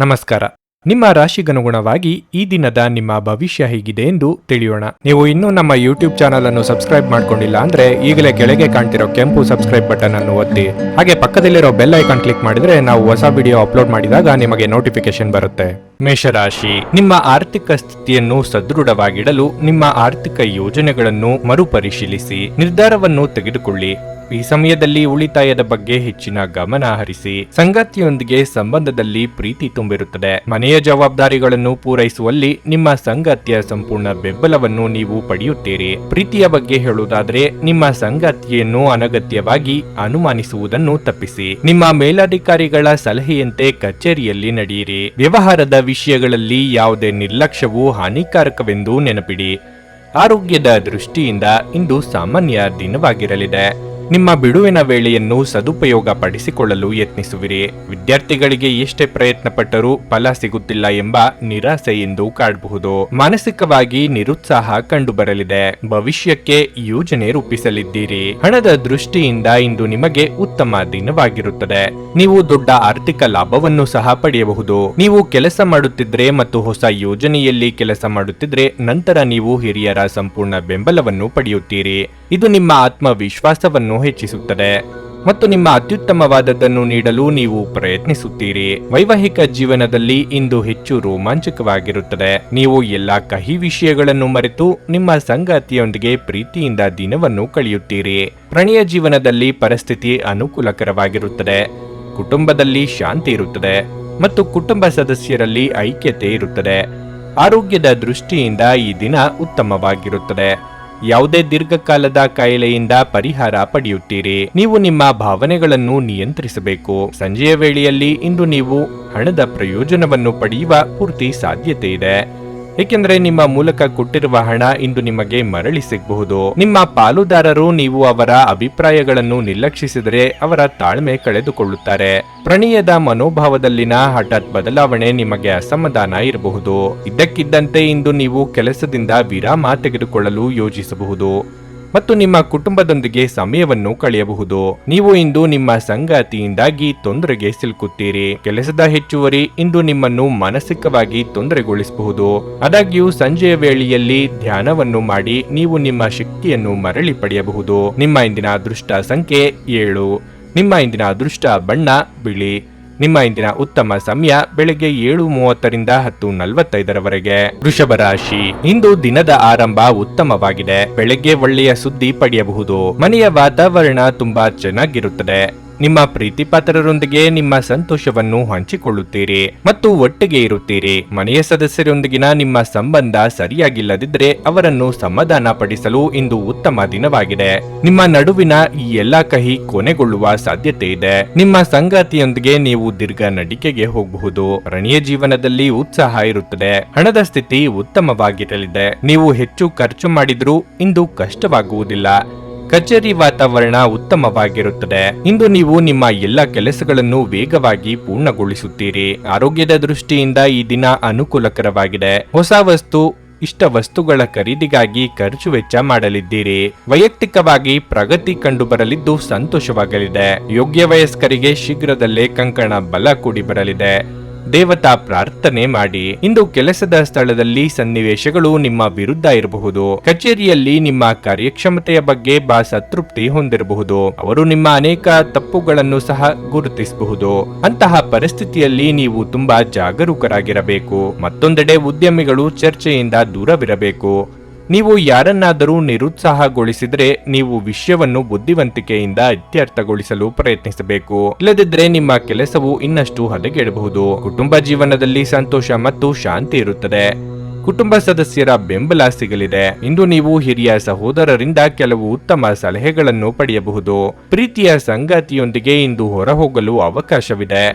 ನಮಸ್ಕಾರ. ನಿಮ್ಮ ರಾಶಿಗನುಗುಣವಾಗಿ ಈ ದಿನದ ನಿಮ್ಮ ಭವಿಷ್ಯ ಹೇಗಿದೆ ಎಂದು ತಿಳಿಯೋಣ. ನೀವು ಇನ್ನೂ ನಮ್ಮ ಯೂಟ್ಯೂಬ್ ಚಾನಲ್ ಅನ್ನು ಸಬ್ಸ್ಕ್ರೈಬ್ ಮಾಡ್ಕೊಂಡಿಲ್ಲ ಅಂದ್ರೆ ಈಗಲೇ ಕೆಳಗೆ ಕಾಣ್ತಿರೋ ಕೆಂಪು ಸಬ್ಸ್ಕ್ರೈಬ್ ಬಟನ್ ಅನ್ನು ಒತ್ತಿ, ಹಾಗೆ ಪಕ್ಕದಲ್ಲಿರೋ ಬೆಲ್ ಐಕಾನ್ ಕ್ಲಿಕ್ ಮಾಡಿದ್ರೆ ನಾವು ಹೊಸ ವಿಡಿಯೋ ಅಪ್ಲೋಡ್ ಮಾಡಿದಾಗ ನಿಮಗೆ ನೋಟಿಫಿಕೇಶನ್ ಬರುತ್ತೆ. ಮೇಷರಾಶಿ, ನಿಮ್ಮ ಆರ್ಥಿಕ ಸ್ಥಿತಿಯನ್ನು ಸದೃಢವಾಗಿಡಲು ನಿಮ್ಮ ಆರ್ಥಿಕ ಯೋಜನೆಗಳನ್ನು ಮರುಪರಿಶೀಲಿಸಿ ನಿರ್ಧಾರವನ್ನು ತೆಗೆದುಕೊಳ್ಳಿ. ಈ ಸಮಯದಲ್ಲಿ ಉಳಿತಾಯದ ಬಗ್ಗೆ ಹೆಚ್ಚಿನ ಗಮನ ಹರಿಸಿ. ಸಂಗಾತಿಯೊಂದಿಗೆ ಸಂಬಂಧದಲ್ಲಿ ಪ್ರೀತಿ ತುಂಬಿರುತ್ತದೆ. ಮನೆಯ ಜವಾಬ್ದಾರಿಗಳನ್ನು ಪೂರೈಸುವಲ್ಲಿ ನಿಮ್ಮ ಸಂಗಾತಿಯ ಸಂಪೂರ್ಣ ಬೆಂಬಲವನ್ನು ನೀವು ಪಡೆಯುತ್ತೀರಿ. ಪ್ರೀತಿಯ ಬಗ್ಗೆ ಹೇಳುವುದಾದ್ರೆ, ನಿಮ್ಮ ಸಂಗಾತಿಯನ್ನು ಅನಗತ್ಯವಾಗಿ ಅನುಮಾನಿಸುವುದನ್ನು ತಪ್ಪಿಸಿ. ನಿಮ್ಮ ಮೇಲಧಿಕಾರಿಗಳ ಸಲಹೆಯಂತೆ ಕಚೇರಿಯಲ್ಲಿ ನಡೆಯಿರಿ. ವ್ಯವಹಾರದ ವಿಷಯಗಳಲ್ಲಿ ಯಾವುದೇ ನಿರ್ಲಕ್ಷ್ಯವು ಹಾನಿಕಾರಕವೆಂದು ನೆನಪಿಡಿ. ಆರೋಗ್ಯದ ದೃಷ್ಟಿಯಿಂದ ಇಂದು ಸಾಮಾನ್ಯ ದಿನವಾಗಿರಲಿದೆ. ನಿಮ್ಮ ಬಿಡುವಿನ ವೇಳೆಯನ್ನು ಸದುಪಯೋಗ ಪಡಿಸಿಕೊಳ್ಳಲು ಯತ್ನಿಸುವಿರಿ. ವಿದ್ಯಾರ್ಥಿಗಳಿಗೆ ಎಷ್ಟೇ ಪ್ರಯತ್ನ ಪಟ್ಟರೂ ಫಲ ಸಿಗುತ್ತಿಲ್ಲ ಎಂಬ ನಿರಾಸೆ ಎಂದು ಕಾಡಬಹುದು. ಮಾನಸಿಕವಾಗಿ ನಿರುತ್ಸಾಹ ಕಂಡುಬರಲಿದೆ. ಭವಿಷ್ಯಕ್ಕೆ ಯೋಜನೆ ರೂಪಿಸಲಿದ್ದೀರಿ. ಹಣದ ದೃಷ್ಟಿಯಿಂದ ಇಂದು ನಿಮಗೆ ಉತ್ತಮ ದಿನವಾಗಿರುತ್ತದೆ. ನೀವು ದೊಡ್ಡ ಆರ್ಥಿಕ ಲಾಭವನ್ನು ಸಹ ಪಡೆಯಬಹುದು. ನೀವು ಕೆಲಸ ಮಾಡುತ್ತಿದ್ರೆ ಮತ್ತು ಹೊಸ ಯೋಜನೆಯಲ್ಲಿ ಕೆಲಸ ಮಾಡುತ್ತಿದ್ರೆ ನಂತರ ನೀವು ಹಿರಿಯರ ಸಂಪೂರ್ಣ ಬೆಂಬಲವನ್ನು ಪಡೆಯುತ್ತೀರಿ. ಇದು ನಿಮ್ಮ ಆತ್ಮವಿಶ್ವಾಸವನ್ನು ಹೆಚ್ಚಿಸುತ್ತದೆ ಮತ್ತು ನಿಮ್ಮ ಅತ್ಯುತ್ತಮವಾದದ್ದನ್ನು ನೀಡಲು ನೀವು ಪ್ರಯತ್ನಿಸುತ್ತೀರಿ. ವೈವಾಹಿಕ ಜೀವನದಲ್ಲಿ ಇಂದು ಹೆಚ್ಚು ರೋಮಾಂಚಕವಾಗಿರುತ್ತದೆ. ನೀವು ಎಲ್ಲಾ ಕಹಿ ವಿಷಯಗಳನ್ನು ಮರೆತು ನಿಮ್ಮ ಸಂಗಾತಿಯೊಂದಿಗೆ ಪ್ರೀತಿಯಿಂದ ದಿನವನ್ನು ಕಳೆಯುತ್ತೀರಿ. ಪ್ರಣಯ ಜೀವನದಲ್ಲಿ ಪರಿಸ್ಥಿತಿ ಅನುಕೂಲಕರವಾಗಿರುತ್ತದೆ. ಕುಟುಂಬದಲ್ಲಿ ಶಾಂತಿ ಇರುತ್ತದೆ ಮತ್ತು ಕುಟುಂಬ ಸದಸ್ಯರಲ್ಲಿ ಐಕ್ಯತೆ ಇರುತ್ತದೆ. ಆರೋಗ್ಯದ ದೃಷ್ಟಿಯಿಂದ ಈ ದಿನ ಉತ್ತಮವಾಗಿರುತ್ತದೆ. ಯಾವುದೇ ದೀರ್ಘಕಾಲದ ಕಾಯಿಲೆಯಿಂದ ಪರಿಹಾರ ಪಡೆಯುತ್ತೀರಿ. ನೀವು ನಿಮ್ಮ ಭಾವನೆಗಳನ್ನು ನಿಯಂತ್ರಿಸಬೇಕು. ಸಂಜೆಯ ವೇಳೆಯಲ್ಲಿ ಇಂದು ನೀವು ಹಣದ ಪ್ರಯೋಜನವನ್ನು ಪಡೆಯುವ ಪೂರ್ತಿ ಸಾಧ್ಯತೆ ಇದೆ, ಏಕೆಂದರೆ ನಿಮ್ಮ ಮೂಲಕ ಕೊಟ್ಟಿರುವ ಹಣ ಇಂದು ನಿಮಗೆ ಮರಳಿ ಸಿಗಬಹುದು. ನಿಮ್ಮ ಪಾಲುದಾರರು ನೀವು ಅವರ ಅಭಿಪ್ರಾಯಗಳನ್ನು ನಿರ್ಲಕ್ಷಿಸಿದರೆ ಅವರ ತಾಳ್ಮೆ ಕಳೆದುಕೊಳ್ಳುತ್ತಾರೆ. ಪ್ರಣಯದ ಮನೋಭಾವದಲ್ಲಿನ ಹಠಾತ್ ಬದಲಾವಣೆ ನಿಮಗೆ ಅಸಮಾಧಾನ ಇರಬಹುದು. ಇದ್ದಕ್ಕಿದ್ದಂತೆ ಇಂದು ನೀವು ಕೆಲಸದಿಂದ ವಿರಾಮ ತೆಗೆದುಕೊಳ್ಳಲು ಯೋಜಿಸಬಹುದು ಮತ್ತು ನಿಮ್ಮ ಕುಟುಂಬದೊಂದಿಗೆ ಸಮಯವನ್ನು ಕಳೆಯಬಹುದು. ನೀವು ಇಂದು ನಿಮ್ಮ ಸಂಗಾತಿಯಿಂದಾಗಿ ತೊಂದರೆಗೆ ಸಿಲುಕುತ್ತೀರಿ. ಕೆಲಸದ ಹೆಚ್ಚುವರಿ ಇಂದು ನಿಮ್ಮನ್ನು ಮಾನಸಿಕವಾಗಿ ತೊಂದರೆಗೊಳಿಸಬಹುದು. ಆದಾಗ್ಯೂ ಸಂಜೆಯ ವೇಳೆಯಲ್ಲಿ ಧ್ಯಾನವನ್ನು ಮಾಡಿ ನೀವು ನಿಮ್ಮ ಶಕ್ತಿಯನ್ನು ಮರಳಿ ಪಡೆಯಬಹುದು. ನಿಮ್ಮ ಇಂದಿನ ಅದೃಷ್ಟ ಸಂಖ್ಯೆ 7. ನಿಮ್ಮ ಇಂದಿನ ಅದೃಷ್ಟ ಬಣ್ಣ ಬಿಳಿ. ನಿಮ್ಮ ಇಂದಿನ ಉತ್ತಮ ಸಮಯ ಬೆಳಗ್ಗೆ 7:30ರಿಂದ 10:45ರವರೆಗೆ. ವೃಷಭ ರಾಶಿ, ಇಂದು ದಿನದ ಆರಂಭ ಉತ್ತಮವಾಗಿದೆ. ಬೆಳಗ್ಗೆ ಒಳ್ಳೆಯ ಸುದ್ದಿ ಪಡೆಯಬಹುದು. ಮನೆಯ ವಾತಾವರಣ ತುಂಬಾ ಚೆನ್ನಾಗಿರುತ್ತದೆ. ನಿಮ್ಮ ಪ್ರೀತಿ ಪಾತ್ರರೊಂದಿಗೆ ನಿಮ್ಮ ಸಂತೋಷವನ್ನು ಹಂಚಿಕೊಳ್ಳುತ್ತೀರಿ ಮತ್ತು ಒಟ್ಟಿಗೆ ಇರುತ್ತೀರಿ. ಮನೆಯ ಸದಸ್ಯರೊಂದಿಗಿನ ನಿಮ್ಮ ಸಂಬಂಧ ಸರಿಯಾಗಿಲ್ಲದಿದ್ದರೆ ಅವರನ್ನು ಸಮಾಧಾನ ಪಡಿಸಲು ಇಂದು ಉತ್ತಮ ದಿನವಾಗಿದೆ. ನಿಮ್ಮ ನಡುವಿನ ಈ ಎಲ್ಲಾ ಕಹಿ ಕೊನೆಗೊಳ್ಳುವ ಸಾಧ್ಯತೆ ಇದೆ. ನಿಮ್ಮ ಸಂಗಾತಿಯೊಂದಿಗೆ ನೀವು ದೀರ್ಘ ನಡಿಗೆಗೆ ಹೋಗಬಹುದು. ಪ್ರಣಯ ಜೀವನದಲ್ಲಿ ಉತ್ಸಾಹ ಇರುತ್ತದೆ. ಹಣದ ಸ್ಥಿತಿ ಉತ್ತಮವಾಗಿರಲಿದೆ. ನೀವು ಹೆಚ್ಚು ಖರ್ಚು ಮಾಡಿದ್ರೂ ಇಂದು ಕಷ್ಟವಾಗುವುದಿಲ್ಲ. ಕಚೇರಿ ವಾತಾವರಣ ಉತ್ತಮವಾಗಿರುತ್ತದೆ. ಇಂದು ನೀವು ನಿಮ್ಮ ಎಲ್ಲ ಕೆಲಸಗಳನ್ನು ವೇಗವಾಗಿ ಪೂರ್ಣಗೊಳಿಸುತ್ತೀರಿ. ಆರೋಗ್ಯದ ದೃಷ್ಟಿಯಿಂದ ಈ ದಿನ ಅನುಕೂಲಕರವಾಗಿದೆ. ಹೊಸ ಇಷ್ಟ ವಸ್ತುಗಳ ಖರೀದಿಗಾಗಿ ಖರ್ಚು ವೆಚ್ಚ ಮಾಡಲಿದ್ದೀರಿ. ವೈಯಕ್ತಿಕವಾಗಿ ಪ್ರಗತಿ ಕಂಡುಬರಲಿದ್ದು ಸಂತೋಷವಾಗಲಿದೆ. ಯೋಗ್ಯ ವಯಸ್ಕರಿಗೆ ಶೀಘ್ರದಲ್ಲೇ ಕಂಕಣ ಬಲ ಕೂಡಿ ಬರಲಿದೆ. ದೇವತಾ ಪ್ರಾರ್ಥನೆ ಮಾಡಿ. ಇಂದು ಕೆಲಸದ ಸ್ಥಳದಲ್ಲಿ ಸನ್ನಿವೇಶಗಳು ನಿಮ್ಮ ವಿರುದ್ಧ ಇರಬಹುದು. ಕಚೇರಿಯಲ್ಲಿ ನಿಮ್ಮ ಕಾರ್ಯಕ್ಷಮತೆಯ ಬಗ್ಗೆ ಅತೃಪ್ತಿ ಹೊಂದಿರಬಹುದು. ಅವರು ನಿಮ್ಮ ಅನೇಕ ತಪ್ಪುಗಳನ್ನು ಸಹ ಗುರುತಿಸಬಹುದು. ಅಂತಹ ಪರಿಸ್ಥಿತಿಯಲ್ಲಿ ನೀವು ತುಂಬಾ ಜಾಗರೂಕರಾಗಿರಬೇಕು. ಮತ್ತೊಂದೆಡೆ ಉದ್ಯಮಿಗಳು ಚರ್ಚೆಯಿಂದ ದೂರವಿರಬೇಕು. ನೀವು ಯಾರನ್ನಾದರೂ ನಿರುತ್ಸಾಹಗೊಳಿಸಿದ್ರೆ ನೀವು ವಿಷಯವನ್ನು ಬುದ್ಧಿವಂತಿಕೆಯಿಂದ ಇತ್ಯರ್ಥಗೊಳಿಸಲು ಪ್ರಯತ್ನಿಸಬೇಕು. ಇಲ್ಲದಿದ್ದರೆ ನಿಮ್ಮ ಕೆಲಸವು ಇನ್ನಷ್ಟು ಹದಗೆಡಬಹುದು. ಕುಟುಂಬ ಜೀವನದಲ್ಲಿ ಸಂತೋಷ ಮತ್ತು ಶಾಂತಿ ಇರುತ್ತದೆ. ಕುಟುಂಬ ಸದಸ್ಯರ ಬೆಂಬಲ ಸಿಗಲಿದೆ. ಇಂದು ನೀವು ಹಿರಿಯ ಸಹೋದರರಿಂದ ಕೆಲವು ಉತ್ತಮ ಸಲಹೆಗಳನ್ನು ಪಡೆಯಬಹುದು. ಪ್ರೀತಿಯ ಸಂಗಾತಿಯೊಂದಿಗೆ ಇಂದು ಹೊರಹೋಗಲು ಅವಕಾಶವಿದೆ.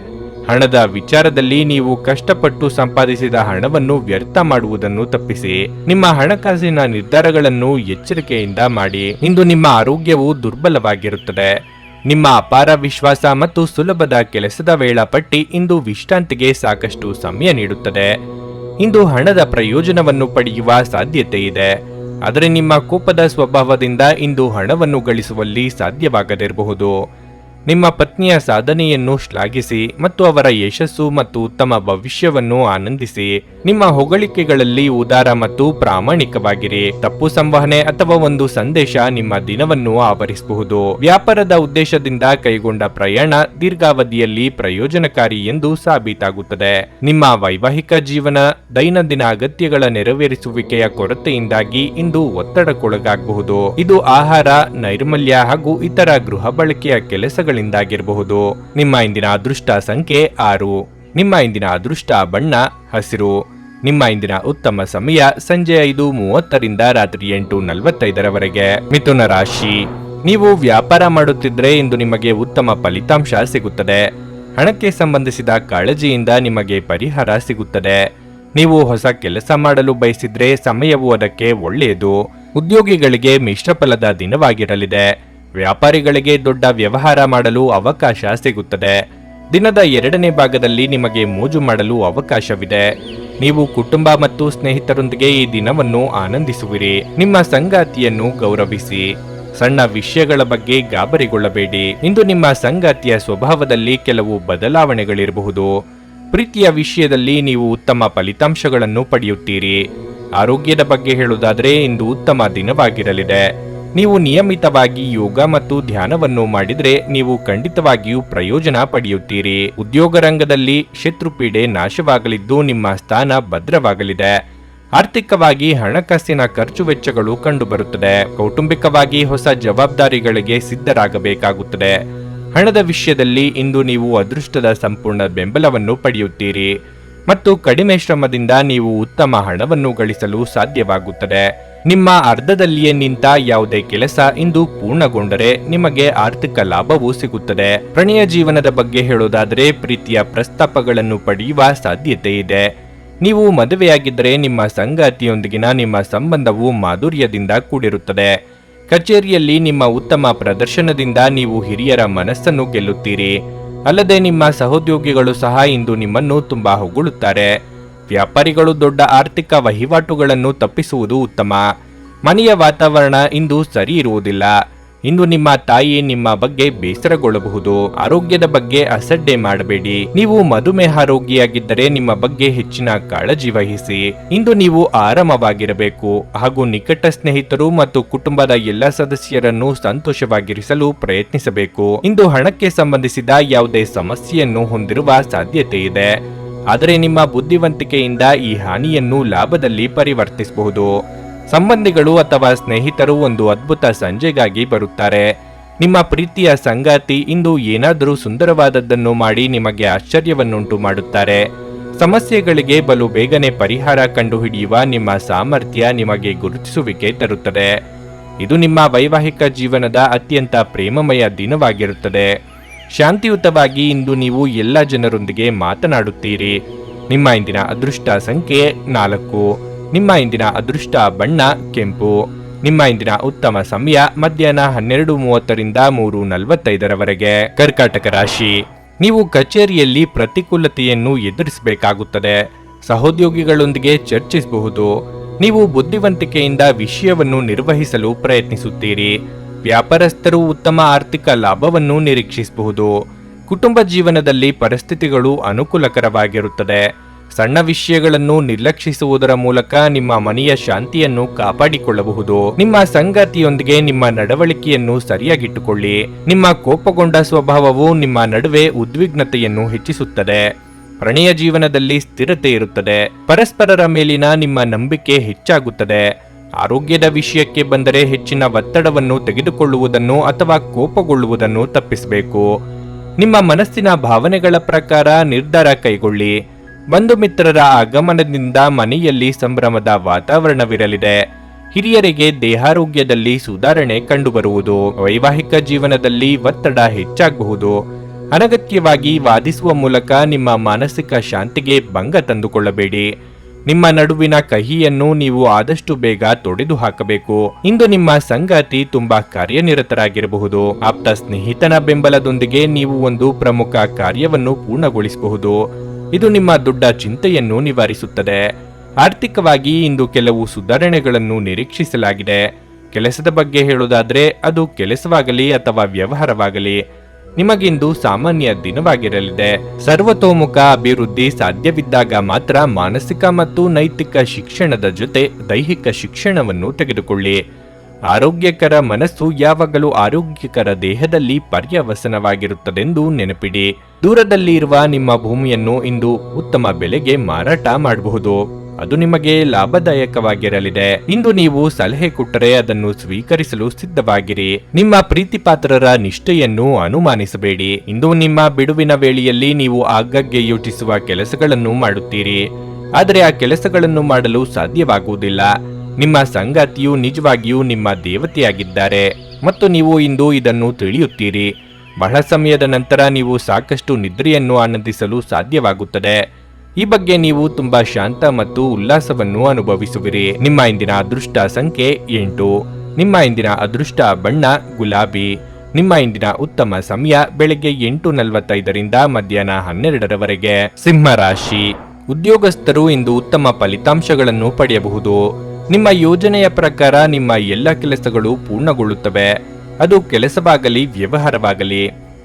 ಹಣದ ವಿಚಾರದಲ್ಲಿ ನೀವು ಕಷ್ಟಪಟ್ಟು ಸಂಪಾದಿಸಿದ ಹಣವನ್ನು ವ್ಯರ್ಥ ಮಾಡುವುದನ್ನು ತಪ್ಪಿಸಿ. ನಿಮ್ಮ ಹಣಕಾಸಿನ ನಿರ್ಧಾರಗಳನ್ನು ಎಚ್ಚರಿಕೆಯಿಂದ ಮಾಡಿ. ಇಂದು ನಿಮ್ಮ ಆರೋಗ್ಯವು ದುರ್ಬಲವಾಗಿರುತ್ತದೆ. ನಿಮ್ಮ ಅಪಾರ ವಿಶ್ವಾಸ ಮತ್ತು ಸುಲಭದ ಕೆಲಸದ ವೇಳಾಪಟ್ಟಿ ಇಂದು ವಿಶ್ರಾಂತಿಗೆ ಸಾಕಷ್ಟು ಸಮಯ ನೀಡುತ್ತದೆ. ಇಂದು ಹಣದ ಪ್ರಯೋಜನವನ್ನು ಪಡೆಯುವ ಸಾಧ್ಯತೆ ಇದೆ. ಆದರೆ ನಿಮ್ಮ ಕೋಪದ ಸ್ವಭಾವದಿಂದ ಇಂದು ಹಣವನ್ನು ಗಳಿಸುವಲ್ಲಿ ಸಾಧ್ಯವಾಗದಿರಬಹುದು. ನಿಮ್ಮ ಪತ್ನಿಯ ಸಾಧನೆಯನ್ನು ಶ್ಲಾಘಿಸಿ ಮತ್ತು ಅವರ ಯಶಸ್ಸು ಮತ್ತು ಉತ್ತಮ ಭವಿಷ್ಯವನ್ನು ಆನಂದಿಸಿ. ನಿಮ್ಮ ಹೊಗಳಿಕೆಗಳಲ್ಲಿ ಉದಾರ ಮತ್ತು ಪ್ರಾಮಾಣಿಕವಾಗಿರಿ. ತಪ್ಪು ಸಂವಹನೆ ಅಥವಾ ಒಂದು ಸಂದೇಶ ನಿಮ್ಮ ದಿನವನ್ನು ಆವರಿಸಬಹುದು. ವ್ಯಾಪಾರದ ಉದ್ದೇಶದಿಂದ ಕೈಗೊಂಡ ಪ್ರಯಾಣ ದೀರ್ಘಾವಧಿಯಲ್ಲಿ ಪ್ರಯೋಜನಕಾರಿ ಎಂದು ಸಾಬೀತಾಗುತ್ತದೆ. ನಿಮ್ಮ ವೈವಾಹಿಕ ಜೀವನ ದೈನಂದಿನ ಅಗತ್ಯಗಳ ನೆರವೇರಿಸುವಿಕೆಯ ಕೊರತೆಯಿಂದಾಗಿ ಇಂದು ಒತ್ತಡಕ್ಕೊಳಗಾಗಬಹುದು. ಇದು ಆಹಾರ, ನೈರ್ಮಲ್ಯ ಹಾಗೂ ಇತರ ಗೃಹ ಬಳಕೆಯ ಕೆಲಸಗಳಿಂದಾಗಿರಬಹುದು. ನಿಮ್ಮ ಇಂದಿನ ಅದೃಷ್ಟ ಸಂಖ್ಯೆ 6. ನಿಮ್ಮ ಇಂದಿನ ಅದೃಷ್ಟ ಬಣ್ಣ ಹಸಿರು. ನಿಮ್ಮ ಇಂದಿನ ಉತ್ತಮ ಸಮಯ ಸಂಜೆ 5:30ರಿಂದ ರಾತ್ರಿ 8:45ರವರೆಗೆ. ಮಿಥುನ ರಾಶಿ. ನೀವು ವ್ಯಾಪಾರ ಮಾಡುತ್ತಿದ್ರೆ ಇಂದು ನಿಮಗೆ ಉತ್ತಮ ಫಲಿತಾಂಶ ಸಿಗುತ್ತದೆ. ಹಣಕ್ಕೆ ಸಂಬಂಧಿಸಿದ ಕಾಳಜಿಯಿಂದ ನಿಮಗೆ ಪರಿಹಾರ ಸಿಗುತ್ತದೆ. ನೀವು ಹೊಸ ಕೆಲಸ ಮಾಡಲು ಬಯಸಿದ್ರೆ ಸಮಯವು ಅದಕ್ಕೆ ಒಳ್ಳೆಯದು. ಉದ್ಯೋಗಿಗಳಿಗೆ ಮಿಶ್ರ ಫಲದ ದಿನವಾಗಿರಲಿದೆ. ವ್ಯಾಪಾರಿಗಳಿಗೆ ದೊಡ್ಡ ವ್ಯವಹಾರ ಮಾಡಲು ಅವಕಾಶ ಸಿಗುತ್ತದೆ. ದಿನದ 2ನೇ ಭಾಗದಲ್ಲಿ ನಿಮಗೆ ಮೋಜು ಮಾಡಲು ಅವಕಾಶವಿದೆ. ನೀವು ಕುಟುಂಬ ಮತ್ತು ಸ್ನೇಹಿತರೊಂದಿಗೆ ಈ ದಿನವನ್ನು ಆನಂದಿಸುವಿರಿ. ನಿಮ್ಮ ಸಂಗಾತಿಯನ್ನು ಗೌರವಿಸಿ. ಸಣ್ಣ ವಿಷಯಗಳ ಬಗ್ಗೆ ಗಾಬರಿಗೊಳ್ಳಬೇಡಿ. ಇಂದು ನಿಮ್ಮ ಸಂಗಾತಿಯ ಸ್ವಭಾವದಲ್ಲಿ ಕೆಲವು ಬದಲಾವಣೆಗಳಿರಬಹುದು. ಪ್ರೀತಿಯ ವಿಷಯದಲ್ಲಿ ನೀವು ಉತ್ತಮ ಫಲಿತಾಂಶಗಳನ್ನು ಪಡೆಯುತ್ತೀರಿ. ಆರೋಗ್ಯದ ಬಗ್ಗೆ ಹೇಳುವುದಾದರೆ ಇಂದು ಉತ್ತಮ ದಿನವಾಗಿರಲಿದೆ. ನೀವು ನಿಯಮಿತವಾಗಿ ಯೋಗ ಮತ್ತು ಧ್ಯಾನವನ್ನು ಮಾಡಿದರೆ ನೀವು ಖಂಡಿತವಾಗಿಯೂ ಪ್ರಯೋಜನ ಪಡೆಯುತ್ತೀರಿ. ಉದ್ಯೋಗ ರಂಗದಲ್ಲಿ ಶತ್ರುಪೀಡೆ ನಾಶವಾಗಲಿದ್ದು ನಿಮ್ಮ ಸ್ಥಾನ ಭದ್ರವಾಗಲಿದೆ. ಆರ್ಥಿಕವಾಗಿ ಹಣಕಾಸಿನ ಖರ್ಚು ವೆಚ್ಚಗಳು ಕಂಡುಬರುತ್ತದೆ. ಕೌಟುಂಬಿಕವಾಗಿ ಹೊಸ ಜವಾಬ್ದಾರಿಗಳಿಗೆ ಸಿದ್ಧರಾಗಬೇಕಾಗುತ್ತದೆ. ಹಣದ ವಿಷಯದಲ್ಲಿ ಇಂದು ನೀವು ಅದೃಷ್ಟದ ಸಂಪೂರ್ಣ ಬೆಂಬಲವನ್ನು ಪಡೆಯುತ್ತೀರಿ ಮತ್ತು ಕಡಿಮೆ ಶ್ರಮದಿಂದ ನೀವು ಉತ್ತಮ ಹಣವನ್ನು ಗಳಿಸಲು ಸಾಧ್ಯವಾಗುತ್ತದೆ. ನಿಮ್ಮ ಅರ್ಧದಲ್ಲಿಯೇ ನಿಂತ ಯಾವುದೇ ಕೆಲಸ ಇಂದು ಪೂರ್ಣಗೊಂಡರೆ ನಿಮಗೆ ಆರ್ಥಿಕ ಲಾಭವೂ ಸಿಗುತ್ತದೆ. ಪ್ರಣಯ ಜೀವನದ ಬಗ್ಗೆ ಹೇಳೋದಾದರೆ ಪ್ರೀತಿಯ ಪ್ರಸ್ತಾಪಗಳನ್ನು ಪಡೆಯುವ ಸಾಧ್ಯತೆ ಇದೆ. ನೀವು ಮದುವೆಯಾಗಿದ್ದರೆ ನಿಮ್ಮ ಸಂಗಾತಿಯೊಂದಿಗಿನ ನಿಮ್ಮ ಸಂಬಂಧವು ಮಾಧುರ್ಯದಿಂದ ಕೂಡಿರುತ್ತದೆ. ಕಚೇರಿಯಲ್ಲಿ ನಿಮ್ಮ ಉತ್ತಮ ಪ್ರದರ್ಶನದಿಂದ ನೀವು ಹಿರಿಯರ ಮನಸ್ಸನ್ನು ಗೆಲ್ಲುತ್ತೀರಿ. ಅಲ್ಲದೆ ನಿಮ್ಮ ಸಹೋದ್ಯೋಗಿಗಳು ಸಹ ಇಂದು ನಿಮ್ಮನ್ನು ತುಂಬಾ ಹೊಗಳುತ್ತಾರೆ. ವ್ಯಾಪಾರಿಗಳು ದೊಡ್ಡ ಆರ್ಥಿಕ ವಹಿವಾಟುಗಳನ್ನು ತಪ್ಪಿಸುವುದು ಉತ್ತಮ. ಮನೆಯ ವಾತಾವರಣ ಇಂದು ಸರಿ ಇರುವುದಿಲ್ಲ. ಇಂದು ನಿಮ್ಮ ತಾಯಿ ನಿಮ್ಮ ಬಗ್ಗೆ ಬೇಸರಗೊಳ್ಳಬಹುದು. ಆರೋಗ್ಯದ ಬಗ್ಗೆ ಅಸಡ್ಡೆ ಮಾಡಬೇಡಿ. ನೀವು ಮಧುಮೇಹ ರೋಗಿಯಾಗಿದ್ದರೆ ನಿಮ್ಮ ಬಗ್ಗೆ ಹೆಚ್ಚಿನ ಕಾಳಜಿ ವಹಿಸಿ. ಇಂದು ನೀವು ಆರಾಮವಾಗಿರಬೇಕು ಹಾಗೂ ನಿಕಟ ಸ್ನೇಹಿತರು ಮತ್ತು ಕುಟುಂಬದ ಎಲ್ಲ ಸದಸ್ಯರನ್ನು ಸಂತೋಷವಾಗಿರಿಸಲು ಪ್ರಯತ್ನಿಸಬೇಕು. ಇಂದು ಹಣಕ್ಕೆ ಸಂಬಂಧಿಸಿದ ಯಾವುದೇ ಸಮಸ್ಯೆಯನ್ನು ಹೊಂದಿರುವ ಸಾಧ್ಯತೆ ಇದೆ. ಆದರೆ ನಿಮ್ಮ ಬುದ್ಧಿವಂತಿಕೆಯಿಂದ ಈ ಹಾನಿಯನ್ನು ಲಾಭದಲ್ಲಿ ಪರಿವರ್ತಿಸಬಹುದು. ಸಂಬಂಧಿಗಳು ಅಥವಾ ಸ್ನೇಹಿತರು ಒಂದು ಅದ್ಭುತ ಸಂಜೆಗಾಗಿ ಬರುತ್ತಾರೆ. ನಿಮ್ಮ ಪ್ರೀತಿಯ ಸಂಗಾತಿ ಇಂದು ಏನಾದರೂ ಸುಂದರವಾದದ್ದನ್ನು ಮಾಡಿ ನಿಮಗೆ ಆಶ್ಚರ್ಯವನ್ನುಂಟು ಮಾಡುತ್ತಾರೆ. ಸಮಸ್ಯೆಗಳಿಗೆ ಬಲು ಬೇಗನೆ ಪರಿಹಾರ ಕಂಡುಹಿಡಿಯುವ ನಿಮ್ಮ ಸಾಮರ್ಥ್ಯ ನಿಮಗೆ ಗುರುತಿಸುವಿಕೆ ತರುತ್ತದೆ. ಇದು ನಿಮ್ಮ ವೈವಾಹಿಕ ಜೀವನದ ಅತ್ಯಂತ ಪ್ರೇಮಮಯ ದಿನವಾಗಿರುತ್ತದೆ. ಶಾಂತಿಯುತವಾಗಿ ಇಂದು ನೀವು ಎಲ್ಲ ಜನರೊಂದಿಗೆ ಮಾತನಾಡುತ್ತೀರಿ. ನಿಮ್ಮ ಇಂದಿನ ಅದೃಷ್ಟ ಸಂಖ್ಯೆ 4. ನಿಮ್ಮ ಇಂದಿನ ಅದೃಷ್ಟ ಬಣ್ಣ ಕೆಂಪು. ನಿಮ್ಮ ಇಂದಿನ ಉತ್ತಮ ಸಮಯ ಮಧ್ಯಾಹ್ನ 12:30ರಿಂದ 3:45ರವರೆಗೆ. ಕರ್ಕಾಟಕ ರಾಶಿ. ನೀವು ಕಚೇರಿಯಲ್ಲಿ ಪ್ರತಿಕೂಲತೆಯನ್ನು ಎದುರಿಸಬೇಕಾಗುತ್ತದೆ. ಸಹೋದ್ಯೋಗಿಗಳೊಂದಿಗೆ ಚರ್ಚಿಸಬಹುದು. ನೀವು ಬುದ್ಧಿವಂತಿಕೆಯಿಂದ ವಿಷಯವನ್ನು ನಿರ್ವಹಿಸಲು ಪ್ರಯತ್ನಿಸುತ್ತೀರಿ. ವ್ಯಾಪಾರಸ್ಥರು ಉತ್ತಮ ಆರ್ಥಿಕ ಲಾಭವನ್ನು ನಿರೀಕ್ಷಿಸಬಹುದು. ಕುಟುಂಬ ಜೀವನದಲ್ಲಿ ಪರಿಸ್ಥಿತಿಗಳು ಅನುಕೂಲಕರವಾಗಿರುತ್ತದೆ. ಸಣ್ಣ ವಿಷಯಗಳನ್ನು ನಿರ್ಲಕ್ಷಿಸುವುದರ ಮೂಲಕ ನಿಮ್ಮ ಮನೆಯ ಶಾಂತಿಯನ್ನು ಕಾಪಾಡಿಕೊಳ್ಳಬಹುದು. ನಿಮ್ಮ ಸಂಗಾತಿಯೊಂದಿಗೆ ನಿಮ್ಮ ನಡವಳಿಕೆಯನ್ನು ಸರಿಯಾಗಿಟ್ಟುಕೊಳ್ಳಿ. ನಿಮ್ಮ ಕೋಪಗೊಂಡ ಸ್ವಭಾವವು ನಿಮ್ಮ ನಡುವೆ ಉದ್ವಿಗ್ನತೆಯನ್ನು ಹೆಚ್ಚಿಸುತ್ತದೆ. ಪ್ರಣಯ ಜೀವನದಲ್ಲಿ ಸ್ಥಿರತೆ ಇರುತ್ತದೆ. ಪರಸ್ಪರರ ಮೇಲಿನ ನಿಮ್ಮ ನಂಬಿಕೆ ಹೆಚ್ಚಾಗುತ್ತದೆ. ಆರೋಗ್ಯದ ವಿಷಯಕ್ಕೆ ಬಂದರೆ ಹೆಚ್ಚಿನ ಒತ್ತಡವನ್ನು ತೆಗೆದುಕೊಳ್ಳುವುದನ್ನು ಅಥವಾ ಕೋಪಗೊಳ್ಳುವುದನ್ನು ತಪ್ಪಿಸಬೇಕು. ನಿಮ್ಮ ಮನಸ್ಸಿನ ಭಾವನೆಗಳ ಪ್ರಕಾರ ನಿರ್ಧಾರ ಕೈಗೊಳ್ಳಿ. ಬಂಧು ಮಿತ್ರರ ಆಗಮನದಿಂದ ಮನೆಯಲ್ಲಿ ಸಂಭ್ರಮದ ವಾತಾವರಣವಿರಲಿದೆ. ಹಿರಿಯರಿಗೆ ದೇಹಾರೋಗ್ಯದಲ್ಲಿ ಸುಧಾರಣೆ ಕಂಡುಬರುವುದು. ವೈವಾಹಿಕ ಜೀವನದಲ್ಲಿ ಒತ್ತಡ ಹೆಚ್ಚಾಗಬಹುದು. ಅನಗತ್ಯವಾಗಿ ವಾದಿಸುವ ಮೂಲಕ ನಿಮ್ಮ ಮಾನಸಿಕ ಶಾಂತಿಗೆ ಭಂಗ ತಂದುಕೊಳ್ಳಬೇಡಿ. ನಿಮ್ಮ ನಡುವಿನ ಕಹಿಯನ್ನು ನೀವು ಆದಷ್ಟು ಬೇಗ ತೊಡೆದು ಹಾಕಬೇಕು. ಇಂದು ನಿಮ್ಮ ಸಂಗಾತಿ ತುಂಬಾ ಕಾರ್ಯನಿರತರಾಗಿರಬಹುದು. ಆಪ್ತ ಸ್ನೇಹಿತನ ಬೆಂಬಲದೊಂದಿಗೆ ನೀವು ಒಂದು ಪ್ರಮುಖ ಕಾರ್ಯವನ್ನು ಪೂರ್ಣಗೊಳಿಸಬಹುದು. ಇದು ನಿಮ್ಮ ದೊಡ್ಡ ಚಿಂತೆಯನ್ನು ನಿವಾರಿಸುತ್ತದೆ. ಆರ್ಥಿಕವಾಗಿ ಇಂದು ಕೆಲವು ಸುಧಾರಣೆಗಳನ್ನು ನಿರೀಕ್ಷಿಸಲಾಗಿದೆ. ಕೆಲಸದ ಬಗ್ಗೆ ಹೇಳುವುದಾದರೆ ಅದು ಕೆಲಸವಾಗಲಿ ಅಥವಾ ವ್ಯವಹಾರವಾಗಲಿ, ನಿಮಗಿಂದು ಸಾಮಾನ್ಯ ದಿನವಾಗಿರಲಿದೆ. ಸರ್ವತೋಮುಖ ಅಭಿವೃದ್ಧಿ ಸಾಧ್ಯವಿದ್ದಾಗ ಮಾತ್ರ ಮಾನಸಿಕ ಮತ್ತು ನೈತಿಕ ಶಿಕ್ಷಣದ ಜೊತೆ ದೈಹಿಕ ಶಿಕ್ಷಣವನ್ನು ತೆಗೆದುಕೊಳ್ಳಿ. ಆರೋಗ್ಯಕರ ಮನಸ್ಸು ಯಾವಾಗಲೂ ಆರೋಗ್ಯಕರ ದೇಹದಲ್ಲಿ ಪರ್ಯವಸನವಾಗಿರುತ್ತದೆಂದು ನೆನಪಿಡಿ. ದೂರದಲ್ಲಿ ಇರುವ ನಿಮ್ಮ ಭೂಮಿಯನ್ನು ಇಂದು ಉತ್ತಮ ಬೆಲೆಗೆ ಮಾರಾಟ ಮಾಡಬಹುದು. ಅದು ನಿಮಗೆ ಲಾಭದಾಯಕವಾಗಿರಲಿದೆ. ಇಂದು ನೀವು ಸಲಹೆ ಕೊಟ್ಟರೆ ಅದನ್ನು ಸ್ವೀಕರಿಸಲು ಸಿದ್ಧವಾಗಿರಿ. ನಿಮ್ಮ ಪ್ರೀತಿಪಾತ್ರರ ನಿಷ್ಠೆಯನ್ನು ಅನುಮಾನಿಸಬೇಡಿ. ಇಂದು ನಿಮ್ಮ ಬಿಡುವಿನ ವೇಳೆಯಲ್ಲಿ ನೀವು ಆಗಾಗ್ಗೆ ಯೋಚಿಸುವ ಕೆಲಸಗಳನ್ನು ಮಾಡುತ್ತೀರಿ, ಆದರೆ ಆ ಕೆಲಸಗಳನ್ನು ಮಾಡಲು ಸಾಧ್ಯವಾಗುವುದಿಲ್ಲ. ನಿಮ್ಮ ಸಂಗಾತಿಯು ನಿಜವಾಗಿಯೂ ನಿಮ್ಮ ದೇವತೆಯಾಗಿದ್ದಾರೆ ಮತ್ತು ನೀವು ಇಂದು ಇದನ್ನು ತಿಳಿಯುತ್ತೀರಿ. ಬಹಳ ಸಮಯದ ನಂತರ ನೀವು ಸಾಕಷ್ಟು ನಿದ್ರೆಯನ್ನು ಆನಂದಿಸಲು ಸಾಧ್ಯವಾಗುತ್ತದೆ. ಈ ಬಗ್ಗೆ ನೀವು ತುಂಬಾ ಶಾಂತ ಮತ್ತು ಉಲ್ಲಾಸವನ್ನು ಅನುಭವಿಸುವಿರಿ. ನಿಮ್ಮ ಇಂದಿನ ಅದೃಷ್ಟ ಸಂಖ್ಯೆ 8. ನಿಮ್ಮ ಇಂದಿನ ಅದೃಷ್ಟ ಬಣ್ಣ ಗುಲಾಬಿ. ನಿಮ್ಮ ಇಂದಿನ ಉತ್ತಮ ಸಮಯ ಬೆಳಗ್ಗೆ 8:45ರಿಂದ ಮಧ್ಯಾಹ್ನ 12ರವರೆಗೆ. ಸಿಂಹ ರಾಶಿ. ಉದ್ಯೋಗಸ್ಥರು ಇಂದು ಉತ್ತಮ ಫಲಿತಾಂಶಗಳನ್ನು ಪಡೆಯಬಹುದು. ನಿಮ್ಮ ಯೋಜನೆಯ ಪ್ರಕಾರ ನಿಮ್ಮ ಎಲ್ಲ ಕೆಲಸಗಳು ಪೂರ್ಣಗೊಳ್ಳುತ್ತವೆ. ಅದು ಕೆಲಸವಾಗಲಿ ವ್ಯವಹಾರವಾಗಲಿ.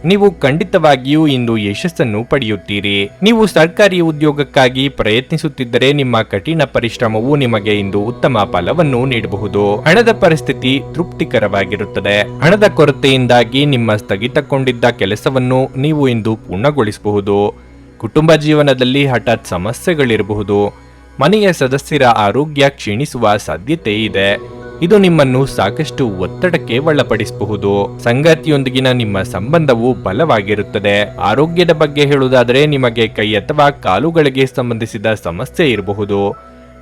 ನೀವು ಖಂಡಿತವಾಗಿಯೂ ಇಂದು ಯಶಸ್ಸನ್ನು ಪಡೆಯುತ್ತೀರಿ. ನೀವು ಸರ್ಕಾರಿ ಉದ್ಯೋಗಕ್ಕಾಗಿ ಪ್ರಯತ್ನಿಸುತ್ತಿದ್ದರೆ ನಿಮ್ಮ ಕಠಿಣ ಪರಿಶ್ರಮವು ನಿಮಗೆ ಇಂದು ಉತ್ತಮ ಫಲವನ್ನು ನೀಡಬಹುದು. ಹಣದ ಪರಿಸ್ಥಿತಿ ತೃಪ್ತಿಕರವಾಗಿರುತ್ತದೆ. ಹಣದ ಕೊರತೆಯಿಂದಾಗಿ ನಿಮ್ಮ ಸ್ಥಗಿತಗೊಂಡಿದ್ದ ಕೆಲಸವನ್ನು ನೀವು ಇಂದು ಪೂರ್ಣಗೊಳಿಸಬಹುದು. ಕುಟುಂಬ ಜೀವನದಲ್ಲಿ ಹಠಾತ್ ಸಮಸ್ಯೆಗಳಿರಬಹುದು. ಮನೆಯ ಸದಸ್ಯರ ಆರೋಗ್ಯ ಕ್ಷೀಣಿಸುವ ಸಾಧ್ಯತೆ ಇದೆ. ಇದು ನಿಮ್ಮನ್ನು ಸಾಕಷ್ಟು ಒತ್ತಡಕ್ಕೆ ಒಳಪಡಿಸಬಹುದು. ಸಂಗಾತಿಯೊಂದಿಗಿನ ನಿಮ್ಮ ಸಂಬಂಧವು ಬಲವಾಗಿರುತ್ತದೆ. ಆರೋಗ್ಯದ ಬಗ್ಗೆ ಹೇಳುವುದಾದರೆ ನಿಮಗೆ ಕೈ ಅಥವಾ ಕಾಲುಗಳಿಗೆ ಸಂಬಂಧಿಸಿದ ಸಮಸ್ಯೆ ಇರಬಹುದು.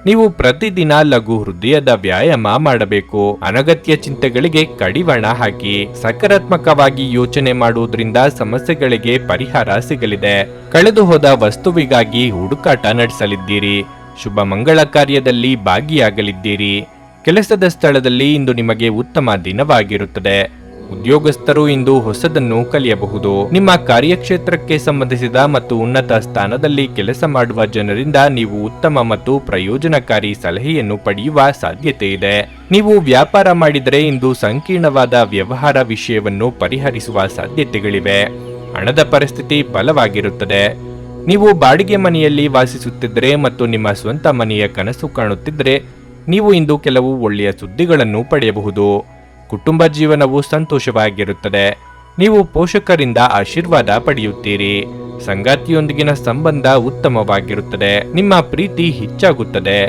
ನೀವು ಪ್ರತಿದಿನ ಲಘು ಹೃದಯದ ವ್ಯಾಯಾಮ ಮಾಡಬೇಕು. ಅನಗತ್ಯ ಚಿಂತೆಗಳಿಗೆ ಕಡಿವಾಣ ಹಾಕಿ. ಸಕಾರಾತ್ಮಕವಾಗಿ ಯೋಚನೆ ಮಾಡುವುದರಿಂದ ಸಮಸ್ಯೆಗಳಿಗೆ ಪರಿಹಾರ ಸಿಗಲಿದೆ. ಕಳೆದು ಹೋದ ವಸ್ತುವಿಗಾಗಿ ಹುಡುಕಾಟ ನಡೆಸಲಿದ್ದೀರಿ. ಶುಭ ಮಂಗಳ ಕಾರ್ಯದಲ್ಲಿ ಭಾಗಿಯಾಗಲಿದ್ದೀರಿ. ಕೆಲಸದ ಸ್ಥಳದಲ್ಲಿ ಇಂದು ನಿಮಗೆ ಉತ್ತಮ ದಿನವಾಗಿರುತ್ತದೆ. ಉದ್ಯೋಗಸ್ಥರು ಇಂದು ಹೊಸದನ್ನು ಕಲಿಯಬಹುದು. ನಿಮ್ಮ ಕಾರ್ಯಕ್ಷೇತ್ರಕ್ಕೆ ಸಂಬಂಧಿಸಿದ ಮತ್ತು ಉನ್ನತ ಸ್ಥಾನದಲ್ಲಿ ಕೆಲಸ ಮಾಡುವ ಜನರಿಂದ ನೀವು ಉತ್ತಮ ಮತ್ತು ಪ್ರಯೋಜನಕಾರಿ ಸಲಹೆಯನ್ನು ಪಡೆಯುವ ಸಾಧ್ಯತೆ ಇದೆ. ನೀವು ವ್ಯಾಪಾರ ಮಾಡಿದರೆ ಇಂದು ಸಂಕೀರ್ಣವಾದ ವ್ಯವಹಾರ ವಿಷಯವನ್ನು ಪರಿಹರಿಸುವ ಸಾಧ್ಯತೆಗಳಿವೆ. ಹಣದ ಪರಿಸ್ಥಿತಿ ಬಲವಾಗಿರುತ್ತದೆ. ನೀವು ಬಾಡಿಗೆ ಮನೆಯಲ್ಲಿ ವಾಸಿಸುತ್ತಿದ್ದರೆ ಮತ್ತು ನಿಮ್ಮ ಸ್ವಂತ ಮನೆಯ ಕನಸು ಕಾಣುತ್ತಿದ್ದರೆ ನೀವು ಇಂದು ಕೆಲವು ಒಳ್ಳೆಯ ಸುದ್ದಿಗಳನ್ನು ಪಡೆಯಬಹುದು. ಕುಟುಂಬ ಜೀವನವು ಸಂತೋಷವಾಗಿರುತ್ತದೆ. ನೀವು ಪೋಷಕರಿಂದ ಆಶೀರ್ವಾದ ಪಡೆಯುತ್ತೀರಿ. ಸಂಗಾತಿಯೊಂದಿಗಿನ ಸಂಬಂಧ ಉತ್ತಮವಾಗಿರುತ್ತದೆ. ನಿಮ್ಮ ಪ್ರೀತಿ ಹೆಚ್ಚಾಗುತ್ತದೆ.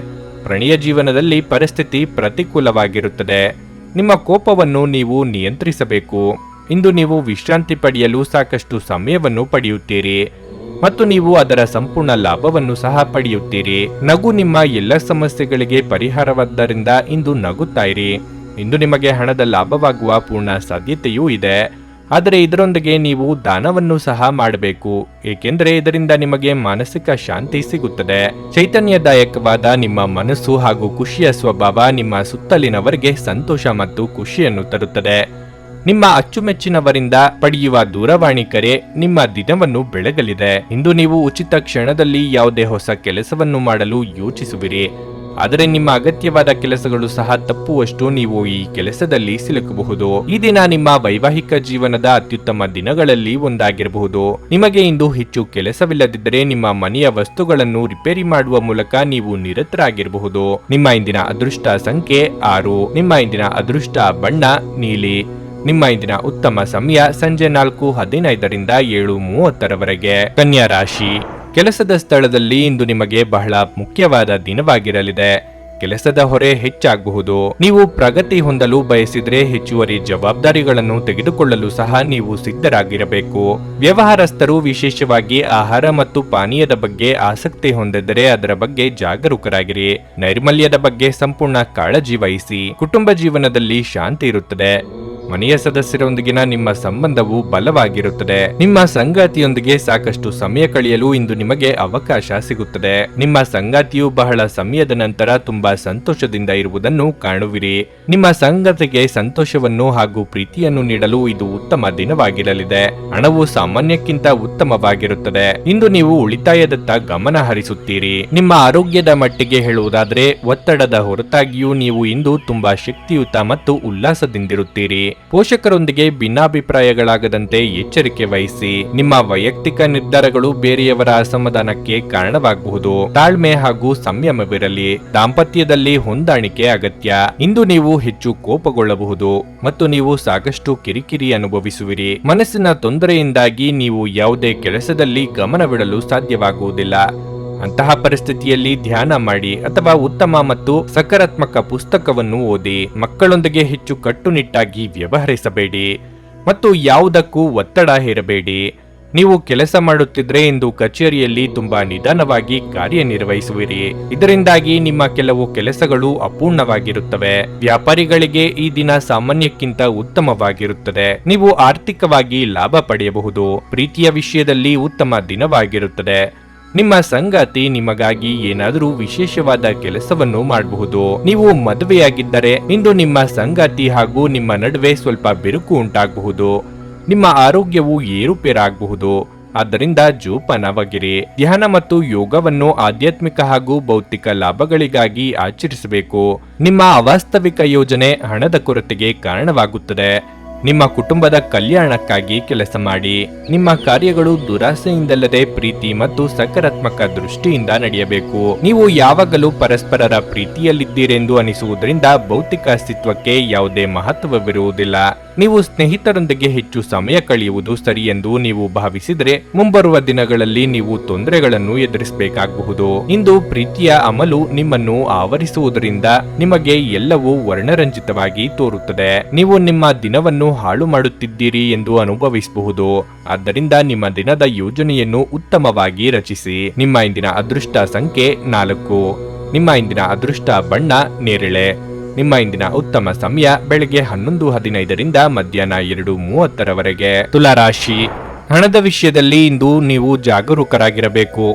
ಪ್ರಣಯ ಜೀವನದಲ್ಲಿ ಪರಿಸ್ಥಿತಿ ಪ್ರತಿಕೂಲವಾಗಿರುತ್ತದೆ. ನಿಮ್ಮ ಕೋಪವನ್ನು ನೀವು ನಿಯಂತ್ರಿಸಬೇಕು. ಇಂದು ನೀವು ವಿಶ್ರಾಂತಿ ಪಡೆಯಲು ಸಾಕಷ್ಟು ಸಮಯವನ್ನು ಪಡೆಯುತ್ತೀರಿ ಮತ್ತು ನೀವು ಅದರ ಸಂಪೂರ್ಣ ಲಾಭವನ್ನು ಸಹ ಪಡೆಯುತ್ತೀರಿ. ನಗು ನಿಮ್ಮ ಎಲ್ಲ ಸಮಸ್ಯೆಗಳಿಗೆ ಪರಿಹಾರವಾದ್ದರಿಂದ ಇಂದು ನಗುತ್ತಾ-ಇರಿ. ಇಂದು ನಿಮಗೆ ಹಣದ ಲಾಭವಾಗುವ ಪೂರ್ಣ ಸಾಧ್ಯತೆಯೂ ಇದೆ. ಆದರೆ ಇದರೊಂದಿಗೆ ನೀವು ದಾನವನ್ನು ಸಹ ಮಾಡಬೇಕು, ಏಕೆಂದರೆ ಇದರಿಂದ ನಿಮಗೆ ಮಾನಸಿಕ ಶಾಂತಿ ಸಿಗುತ್ತದೆ. ಚೈತನ್ಯದಾಯಕವಾದ ನಿಮ್ಮ ಮನಸ್ಸು ಹಾಗೂ ಖುಷಿಯ ಸ್ವಭಾವ ನಿಮ್ಮ ಸುತ್ತಲಿನವರಿಗೆ ಸಂತೋಷ ಮತ್ತು ಖುಷಿಯನ್ನು ತರುತ್ತದೆ. ನಿಮ್ಮ ಅಚ್ಚುಮೆಚ್ಚಿನವರಿಂದ ಪಡೆಯುವ ದೂರವಾಣಿ ಕರೆ ನಿಮ್ಮ ದಿನವನ್ನು ಬೆಳಗಲಿದೆ. ಇಂದು ನೀವು ಉಚಿತ ಕ್ಷಣದಲ್ಲಿ ಯಾವುದೇ ಹೊಸ ಕೆಲಸವನ್ನು ಮಾಡಲು ಯೋಚಿಸುವಿರಿ, ಆದರೆ ನಿಮ್ಮ ಅಗತ್ಯವಾದ ಕೆಲಸಗಳು ಸಹ ತಪ್ಪುವಷ್ಟು ನೀವು ಈ ಕೆಲಸದಲ್ಲಿ ಸಿಲುಕಬಹುದು. ಈ ದಿನ ನಿಮ್ಮ ವೈವಾಹಿಕ ಜೀವನದ ಅತ್ಯುತ್ತಮ ದಿನಗಳಲ್ಲಿ ಒಂದಾಗಿರಬಹುದು. ನಿಮಗೆ ಇಂದು ಹೆಚ್ಚು ಕೆಲಸವಿಲ್ಲದಿದ್ದರೆ ನಿಮ್ಮ ಮನೆಯ ವಸ್ತುಗಳನ್ನು ರಿಪೇರಿ ಮಾಡುವ ಮೂಲಕ ನೀವು ನಿರತರಾಗಿರಬಹುದು. ನಿಮ್ಮ ಇಂದಿನ ಅದೃಷ್ಟ ಸಂಖ್ಯೆ 6. ನಿಮ್ಮ ಇಂದಿನ ಅದೃಷ್ಟ ಬಣ್ಣ ನೀಲಿ. ನಿಮ್ಮ ಇಂದಿನ ಉತ್ತಮ ಸಮಯ ಸಂಜೆ 4:15ರಿಂದ 7:30ರವರೆಗೆ. ಕನ್ಯಾ ರಾಶಿ. ಕೆಲಸದ ಸ್ಥಳದಲ್ಲಿ ಇಂದು ನಿಮಗೆ ಬಹಳ ಮುಖ್ಯವಾದ ದಿನವಾಗಿರಲಿದೆ. ಕೆಲಸದ ಹೊರೆ ಹೆಚ್ಚಾಗಬಹುದು. ನೀವು ಪ್ರಗತಿ ಹೊಂದಲು ಬಯಸಿದ್ರೆ ಹೆಚ್ಚುವರಿ ಜವಾಬ್ದಾರಿಗಳನ್ನು ತೆಗೆದುಕೊಳ್ಳಲು ಸಹ ನೀವು ಸಿದ್ಧರಾಗಿರಬೇಕು. ವ್ಯವಹಾರಸ್ಥರು ವಿಶೇಷವಾಗಿ ಆಹಾರ ಮತ್ತು ಪಾನೀಯದ ಬಗ್ಗೆ ಆಸಕ್ತಿ ಹೊಂದಿದ್ದರೆ ಅದರ ಬಗ್ಗೆ ಜಾಗರೂಕರಾಗಿರಿ. ನೈರ್ಮಲ್ಯದ ಬಗ್ಗೆ ಸಂಪೂರ್ಣ ಕಾಳಜಿ ವಹಿಸಿ. ಕುಟುಂಬ ಜೀವನದಲ್ಲಿ ಶಾಂತಿ ಇರುತ್ತದೆ. ಮನೆಯ ಸದಸ್ಯರೊಂದಿಗಿನ ನಿಮ್ಮ ಸಂಬಂಧವು ಬಲವಾಗಿರುತ್ತದೆ. ನಿಮ್ಮ ಸಂಗಾತಿಯೊಂದಿಗೆ ಸಾಕಷ್ಟು ಸಮಯ ಕಳೆಯಲು ಇಂದು ನಿಮಗೆ ಅವಕಾಶ ಸಿಗುತ್ತದೆ. ನಿಮ್ಮ ಸಂಗಾತಿಯು ಬಹಳ ಸಮಯದ ನಂತರ ತುಂಬಾ ಸಂತೋಷದಿಂದ ಇರುವುದನ್ನು ಕಾಣುವಿರಿ. ನಿಮ್ಮ ಸಂಗಾತಿಗೆ ಸಂತೋಷವನ್ನು ಹಾಗೂ ಪ್ರೀತಿಯನ್ನು ನೀಡಲು ಇದು ಉತ್ತಮ ದಿನವಾಗಿರಲಿದೆ. ಹಣವು ಸಾಮಾನ್ಯಕ್ಕಿಂತ ಉತ್ತಮವಾಗಿರುತ್ತದೆ. ಇಂದು ನೀವು ಉಳಿತಾಯದತ್ತ ಗಮನ ಹರಿಸುತ್ತೀರಿ. ನಿಮ್ಮ ಆರೋಗ್ಯದ ಮಟ್ಟಿಗೆ ಹೇಳುವುದಾದರೆ ಒತ್ತಡದ ಹೊರತಾಗಿಯೂ ನೀವು ಇಂದು ತುಂಬಾ ಶಕ್ತಿಯುತ ಮತ್ತು ಉಲ್ಲಾಸದಿಂದಿರುತ್ತೀರಿ. ಪೋಷಕರೊಂದಿಗೆ ಭಿನ್ನಾಭಿಪ್ರಾಯಗಳಾಗದಂತೆ ಎಚ್ಚರಿಕೆ ವಹಿಸಿ. ನಿಮ್ಮ ವೈಯಕ್ತಿಕ ನಿರ್ಧಾರಗಳು ಬೇರೆಯವರ ಅಸಮಾಧಾನಕ್ಕೆ ಕಾರಣವಾಗಬಹುದು. ತಾಳ್ಮೆ ಹಾಗೂ ಸಂಯಮವಿರಲಿ. ದಾಂಪತ್ಯದಲ್ಲಿ ಹೊಂದಾಣಿಕೆ ಅಗತ್ಯ. ಇಂದು ನೀವು ಹೆಚ್ಚು ಕೋಪಗೊಳ್ಳಬಹುದು ಮತ್ತು ನೀವು ಸಾಕಷ್ಟು ಕಿರಿಕಿರಿ ಅನುಭವಿಸುವಿರಿ. ಮನಸ್ಸಿನ ತೊಂದರೆಯಿಂದಾಗಿ ನೀವು ಯಾವುದೇ ಕೆಲಸದಲ್ಲಿ ಗಮನವಿಡಲು ಸಾಧ್ಯವಾಗುವುದಿಲ್ಲ. ಅಂತಹ ಪರಿಸ್ಥಿತಿಯಲ್ಲಿ ಧ್ಯಾನ ಮಾಡಿ ಅಥವಾ ಉತ್ತಮ ಮತ್ತು ಸಕಾರಾತ್ಮಕ ಪುಸ್ತಕವನ್ನು ಓದಿ. ಮಕ್ಕಳೊಂದಿಗೆ ಹೆಚ್ಚು ಕಟ್ಟುನಿಟ್ಟಾಗಿ ವ್ಯವಹರಿಸಬೇಡಿ ಮತ್ತು ಯಾವುದಕ್ಕೂ ಒತ್ತಡ ಹೇರಬೇಡಿ. ನೀವು ಕೆಲಸ ಮಾಡುತ್ತಿದ್ರೆ ಇಂದು ಕಚೇರಿಯಲ್ಲಿ ತುಂಬಾ ನಿಧಾನವಾಗಿ ಕಾರ್ಯನಿರ್ವಹಿಸುವಿರಿ. ಇದರಿಂದಾಗಿ ನಿಮ್ಮ ಕೆಲವು ಕೆಲಸಗಳು ಅಪೂರ್ಣವಾಗಿರುತ್ತವೆ. ವ್ಯಾಪಾರಿಗಳಿಗೆ ಈ ದಿನ ಸಾಮಾನ್ಯಕ್ಕಿಂತ ಉತ್ತಮವಾಗಿರುತ್ತದೆ. ನೀವು ಆರ್ಥಿಕವಾಗಿ ಲಾಭ ಪಡೆಯಬಹುದು. ಪ್ರೀತಿಯ ವಿಷಯದಲ್ಲಿ ಉತ್ತಮ ದಿನವಾಗಿರುತ್ತದೆ. ನಿಮ್ಮ ಸಂಗಾತಿ ನಿಮಗಾಗಿ ಏನಾದರೂ ವಿಶೇಷವಾದ ಕೆಲಸವನ್ನು ಮಾಡಬಹುದು. ನೀವು ಮದುವೆಯಾಗಿದ್ದರೆ ಇಂದು ನಿಮ್ಮ ಸಂಗಾತಿ ಹಾಗೂ ನಿಮ್ಮ ನಡುವೆ ಸ್ವಲ್ಪ ಬಿರುಕು ಉಂಟಾಗಬಹುದು. ನಿಮ್ಮ ಆರೋಗ್ಯವು ಏರುಪೇರಾಗಬಹುದು. ಆದ್ದರಿಂದ ಜೋಪಾನವಾಗಿರಿ. ಧ್ಯಾನ ಮತ್ತು ಯೋಗವನ್ನು ಆಧ್ಯಾತ್ಮಿಕ ಹಾಗೂ ಭೌತಿಕ ಲಾಭಗಳಿಗಾಗಿ ಆಚರಿಸಬೇಕು. ನಿಮ್ಮ ಅವಾಸ್ತವಿಕ ಯೋಜನೆ ಹಣದ ಕೊರತೆಗೆ ಕಾರಣವಾಗುತ್ತದೆ. ನಿಮ್ಮ ಕುಟುಂಬದ ಕಲ್ಯಾಣಕ್ಕಾಗಿ ಕೆಲಸ ಮಾಡಿ. ನಿಮ್ಮ ಕಾರ್ಯಗಳು ದುರಾಸೆಯಿಂದಲ್ಲದೆ ಪ್ರೀತಿ ಮತ್ತು ಸಕಾರಾತ್ಮಕ ದೃಷ್ಟಿಯಿಂದ ನಡೆಯಬೇಕು. ನೀವು ಯಾವಾಗಲೂ ಪರಸ್ಪರರ ಪ್ರೀತಿಯಲ್ಲಿದ್ದೀರೆಂದು ಅನಿಸುವುದರಿಂದ ಭೌತಿಕ ಅಸ್ತಿತ್ವಕ್ಕೆ ಯಾವುದೇ ಮಹತ್ವವಿರುವುದಿಲ್ಲ. ನೀವು ಸ್ನೇಹಿತರೊಂದಿಗೆ ಹೆಚ್ಚು ಸಮಯ ಕಳೆಯುವುದು ಸರಿ ಎಂದು ನೀವು ಭಾವಿಸಿದರೆ ಮುಂಬರುವ ದಿನಗಳಲ್ಲಿ ನೀವು ತೊಂದರೆಗಳನ್ನು ಎದುರಿಸಬೇಕಾಗಬಹುದು. ಇಂದು ಪ್ರೀತಿಯ ಅಮಲು ನಿಮ್ಮನ್ನು ಆವರಿಸುವುದರಿಂದ ನಿಮಗೆ ಎಲ್ಲವೂ ವರ್ಣರಂಜಿತವಾಗಿ ತೋರುತ್ತದೆ. ನೀವು ನಿಮ್ಮ ದಿನವನ್ನು ಹಾಳು ಮಾಡುತ್ತಿದ್ದೀರಿ ಎಂದು ಅನುಭವಿಸಬಹುದು. ಆದ್ದರಿಂದ ನಿಮ್ಮ ದಿನದ ಯೋಜನೆಯನ್ನು ಉತ್ತಮವಾಗಿ ರಚಿಸಿ. ನಿಮ್ಮ ಇಂದಿನ ಅದೃಷ್ಟ ಸಂಖ್ಯೆ 4. ನಿಮ್ಮ ಇಂದಿನ ಅದೃಷ್ಟ ಬಣ್ಣ ನೇರಳೆ. ನಿಮ್ಮ ಇಂದಿನ ಉತ್ತಮ ಸಮಯ ಬೆಳಗ್ಗೆ 11:15 ಮಧ್ಯಾಹ್ನ 2:30 ತುಲಾರಾಶಿ. ಹಣದ ವಿಷಯದಲ್ಲಿ ಇಂದು ನೀವು ಜಾಗರೂಕರಾಗಿರಬೇಕು.